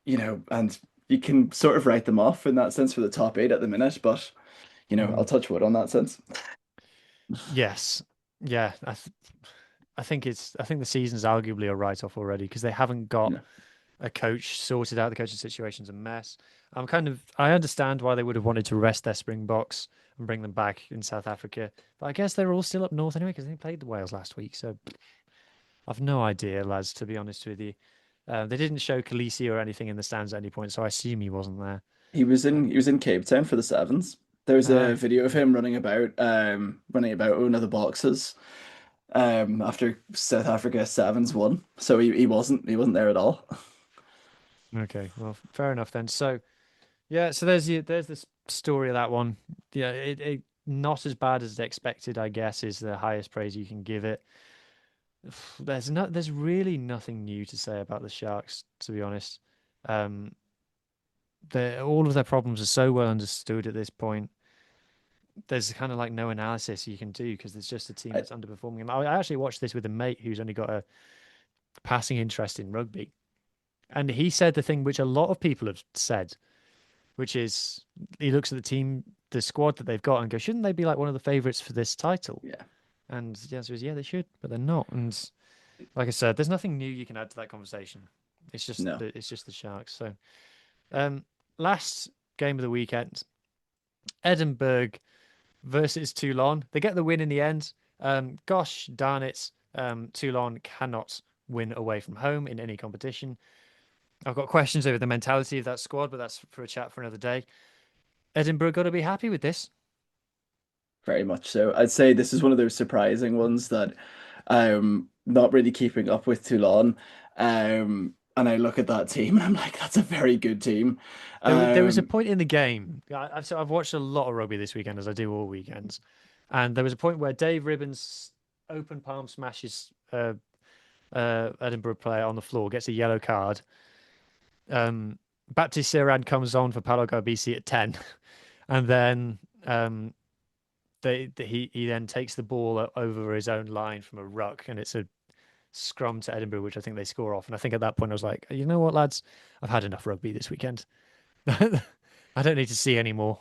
And you can sort of write them off in that sense for the top eight at the minute, but I'll Mm, touch wood on that sense. yes, yeah. I think the season's arguably a write-off already because they haven't got Yeah. a coach sorted out. The coaching situation's a mess. I understand why they would have wanted to rest their Springboks and bring them back in South Africa, but I guess they're all still up north anyway because they played the Wales last week. So I've no idea, lads. To be honest with you, they didn't show Khaleesi or anything in the stands at any point, so I assume he wasn't there. He was in Cape Town for the Sevens. There's a Ah, video of him running about one of the boxes after South Africa Sevens won. So he wasn't there at all. okay. Well, fair enough then. So yeah, so there's this story of that one. Yeah, it not as bad as expected, I guess, is the highest praise you can give it. There's really nothing new to say about the Sharks, to be honest. Um, all of their problems are so well understood at this point. There's kind of like no analysis you can do because there's just a team I, that's underperforming. I actually watched this with a mate who's only got a passing interest in rugby, and he said the thing which a lot of people have said, which is he looks at the team, the squad that they've got, and goes, shouldn't they be like one of the favourites for this title? yeah, And the answer is, yeah, they should, but they're not. And like I said, there's nothing new you can add to that conversation. no. It's just the Sharks. So, um, last game of the weekend, Edinburgh versus Toulon. They get the win in the end. Gosh darn it, Toulon cannot win away from home in any competition. I've got questions over the mentality of that squad, but that's for a chat for another day. Edinburgh got to be happy with this. Very much so. I'd say this is one of those surprising ones that I'm not really keeping up with Toulon. And I look at that team and I'm like, that's a very good team. There was a Um, point in the game. I've watched a lot of rugby this weekend, as I do all weekends, and there was a point where Dave Ribbons open palm smashes Edinburgh player on the floor, gets a yellow card. Um, Baptiste Serad comes on for Palo Garbisi at 10, and then he then takes the ball over his own line from a ruck, and it's a scrum to Edinburgh, which I think they score off. And I think at that point I was like, you know what, lads, I've had enough rugby this weekend. I don't need to see any more.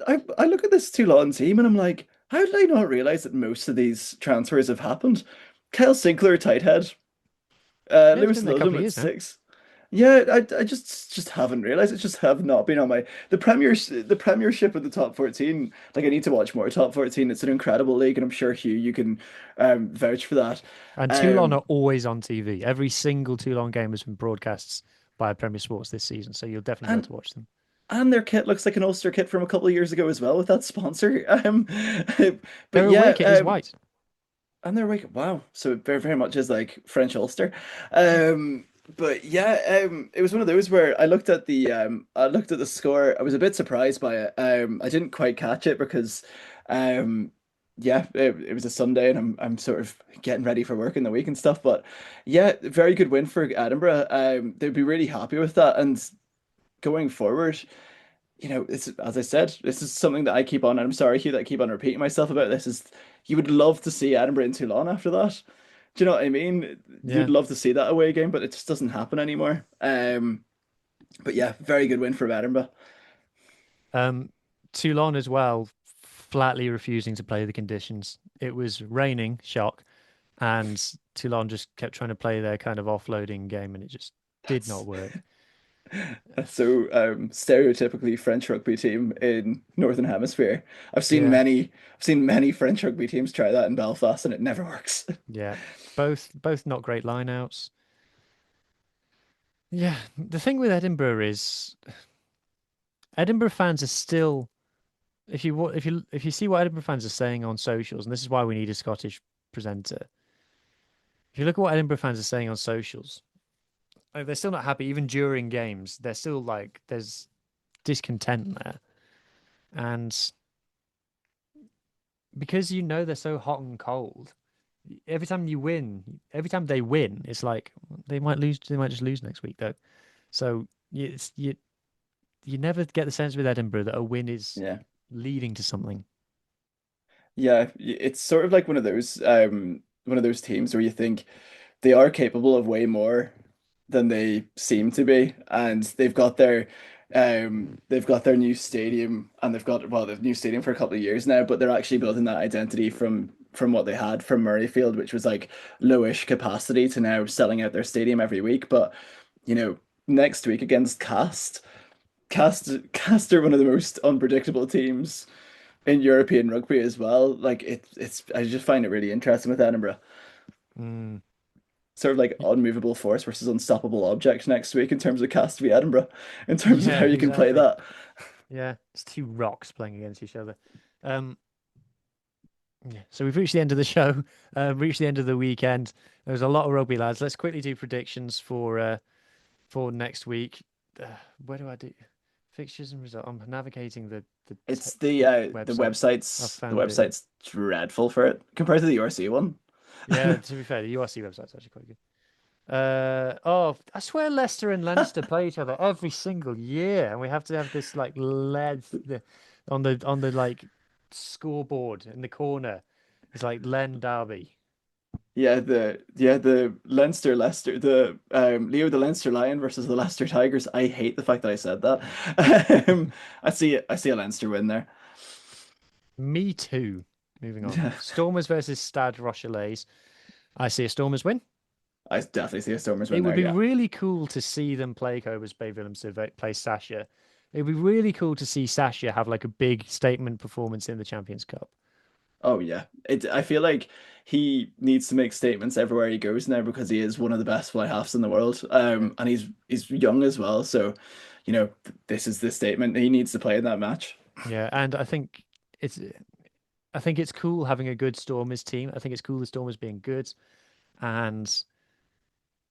I look at this Toulon team and I'm like, how did I not realize that most of these transfers have happened? Kyle Sinclair, tight head. Yeah, it's Lewis been there a couple Lodum of at years now. 6. Yeah, I just haven't realized. It just have not been on my the Premiership of the top 14. Like I need to watch more top 14. It's an incredible league, and I'm sure Hugh, you can vouch for that. And Toulon Um, are always on TV. Every single Toulon game has been broadcasts by Premier Sports this season, so you'll definitely be able and to watch them. and their kit looks like an Ulster kit from a couple of years ago as well with that sponsor. But Their yeah, away kit is white. and they're like, wow, so it very, very much is like French Ulster. Um, but yeah, it was one of those where I looked at the score. I was a bit surprised by it. I didn't quite catch it because, um, yeah, it was a Sunday and I'm sort of getting ready for work in the week and stuff. But yeah, very good win for Edinburgh. They'd be really happy with that. And going forward, it's as I said, this is something that I keep on, and I'm sorry, Hugh, that I keep on repeating myself about this, is you would love to see Edinburgh and Toulon after that. Do you know what I mean? You'd Yeah. love to see that away game, but it just doesn't happen anymore. But yeah, very good win for Edinburgh. Um, Toulon as well, flatly refusing to play the conditions. It was raining, shock, and Toulon just kept trying to play their kind of offloading game, and it just did That's not work. that's so stereotypically French rugby team in Northern Hemisphere. Yeah, I've seen many French rugby teams try that in Belfast and it never works. yeah. Both not great lineouts. Yeah, the thing with Edinburgh is Edinburgh fans are still if you see what Edinburgh fans are saying on socials, and this is why we need a Scottish presenter. If you look at what Edinburgh fans are saying on socials, like, they're still not happy even during games. They're still like there's discontent there, and because they're so hot and cold, every time they win, it's like they might lose. They might just lose next week though. So you never get the sense with Edinburgh that a win is Yeah. leading to something. Yeah, it's sort of like one of those teams where you think they are capable of way more than they seem to be, and they've got their new stadium, and they've new stadium for a couple of years now, but they're actually building that identity from what they had from Murrayfield, which was like lowish capacity, to now selling out their stadium every week. But you know, next week against Cast are one of the most unpredictable teams in European rugby as well. Like it's I just find it really interesting with Edinburgh. Mm. Sort of like Y- unmovable force versus unstoppable object next week in terms of Cast v Edinburgh, in terms of Yeah, how you can play exactly. that. Yeah, it's two rocks playing against each other. Um, yeah. So we've reached the end of the show. Reached the end of the weekend. There was a lot of rugby, lads. Let's quickly do predictions for next week. Uh, where do I do fixtures and results? I'm navigating It's website. I the found it. website's dreadful for it compared to the URC one. Yeah, to be fair, the URC website's actually quite good. I swear Leicester and Leinster play each other every single year, and we have to have this like on the like scoreboard in the corner. It's like Len Derby. The Leinster the Leo the Leinster Lion versus the Leicester Tigers. I hate the fact that I said that. I see a Leinster win there. Me too. Moving on. Stormers versus Stade Rochelet. I see a Stormers win. I definitely see a Stormers It win would there, be yeah. really cool to see them play Cobras Bay Willems to play Sasha. It would be really cool to see Sasha have like a big statement performance in the Champions Cup. Oh yeah. I feel like he needs to make statements everywhere he goes now because he is one of the best fly halves in the world. Yeah. And he's young as well, so this is the statement he needs to play in that match. Yeah, and it's I think it's cool having a good Stormers team. I think it's cool the Stormers being good, and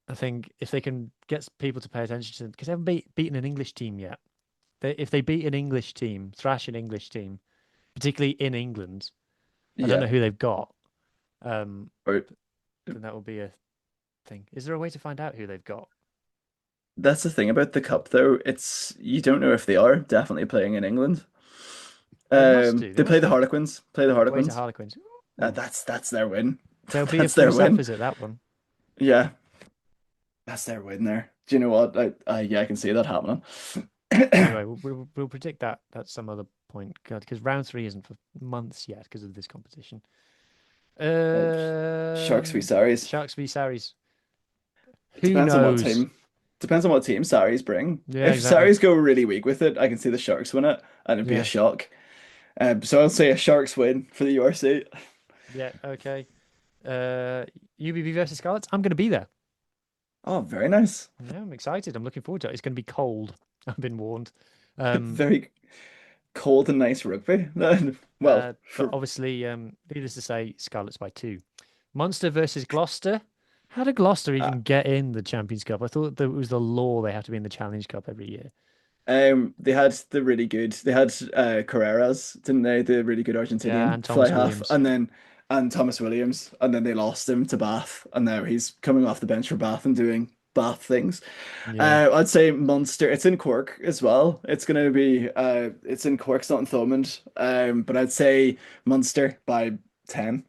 I think if they can get people to pay attention to them because they haven't beaten an English team yet. If they beat an English team, thrash an English team, particularly in England, I don't know Yeah. who they've got. Um, Or then that will be a thing. Is there a way to find out who they've got? that's the thing about the cup though. It's you don't know if they are definitely playing in England. They must do. They They play must the do. Harlequins. Play the Away to Harlequins. Harlequins. Ooh, That's their win. there'll be a That's their police win. officer that one. Yeah, that's their win there. Do you know what? Yeah, I can see that happening. Anyway, we'll predict that at some other point because round three isn't for months yet because of this competition. Uh, Sharks v Saris. Sharks v Saris. It Who depends on what knows? team. Depends on what team Saris bring. Yeah, If exactly. Saris go really weak with it, I can see the Sharks win it, and it'd be a Yeah, shock. So I'll say a Sharks win for the URC. yeah. Okay. UBB versus Scarlets. I'm going to be there. Oh, very nice. Yeah, I'm excited. I'm looking forward to it. It's going to be cold. I've been warned. Um, Very cold and nice rugby. Well, but for obviously, needless to say, Scarlets by two. Munster versus Gloucester. How did Gloucester uh, even get in the Champions Cup? I thought that it was the law they have to be in the Challenge Cup every year. they had Carreras, didn't they? The really good Yeah, Argentinian and fly Thomas half, Williams. and Thomas Williams, and then they lost him to Bath, and now he's coming off the bench for Bath and doing Bath things. Yeah. I'd say Munster. It's in Cork as well. It's in Cork, it's not in Thomond. But I'd say Munster by 10.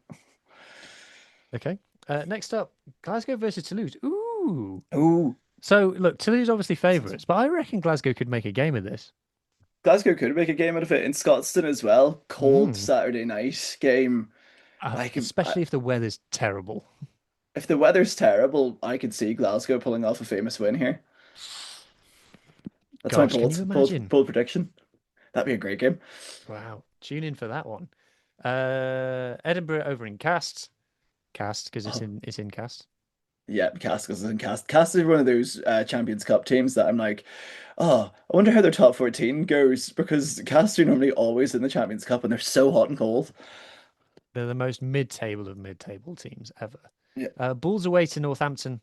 Okay. Next up, Glasgow versus Toulouse. Ooh. Ooh, So look, Toulouse obviously this is favourites, but I reckon Glasgow could make a game of this. Glasgow could make a game out of it in Scotstoun as well. Cold Mm. Saturday night game. Like Especially if the weather's terrible. If the weather's terrible, I could see Glasgow pulling off a famous win here. That's my Gosh, can you imagine? bold prediction. That'd be a great game. Wow, tune in for that one. Edinburgh over in Cast, because it's in Cast. Yeah, Cast is in Cast. Cast is one of those Champions Cup teams that I'm like, oh, I wonder how their top 14 goes because Cast are normally always in the Champions Cup and they're so hot and cold. They're the most mid-table of mid-table teams ever. Yeah, Bulls away to Northampton.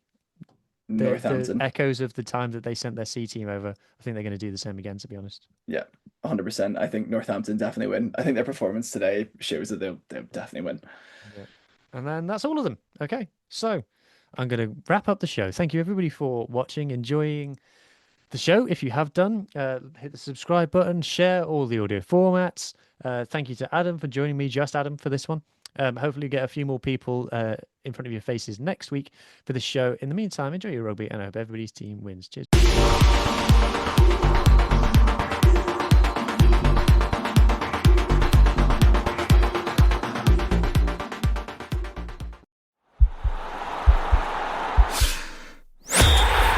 The Northampton. echoes of the time that they sent their C team over. I think they're going to do the same again, to be honest. Yeah, 100%. I think Northampton definitely win. I think their performance today shows that they'll definitely win. Yeah. And then that's all of them. Okay, so I'm going to wrap up the show. Thank you, everybody, for watching, enjoying the show. If you have done, hit the subscribe button, share all the audio formats. Thank you to Adam for joining me, just Adam, for this one. Hopefully get a few more people in front of your faces next week for the show. In the meantime, enjoy your rugby and I hope everybody's team wins. Cheers.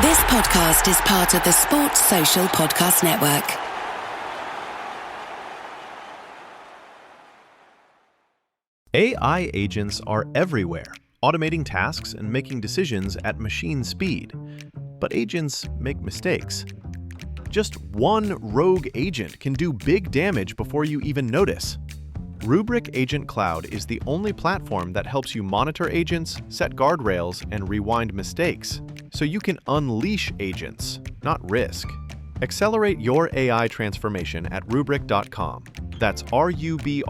This podcast is part of the Sports Social Podcast Network. AI agents are everywhere, automating tasks and making decisions at machine speed. But agents make mistakes. Just one rogue agent can do big damage before you even notice. Rubrik Agent Cloud is the only platform that helps you monitor agents, set guardrails, and rewind mistakes, so you can unleash agents, not risk. Accelerate your AI transformation at Rubrik.com. That's RUBRIK.com.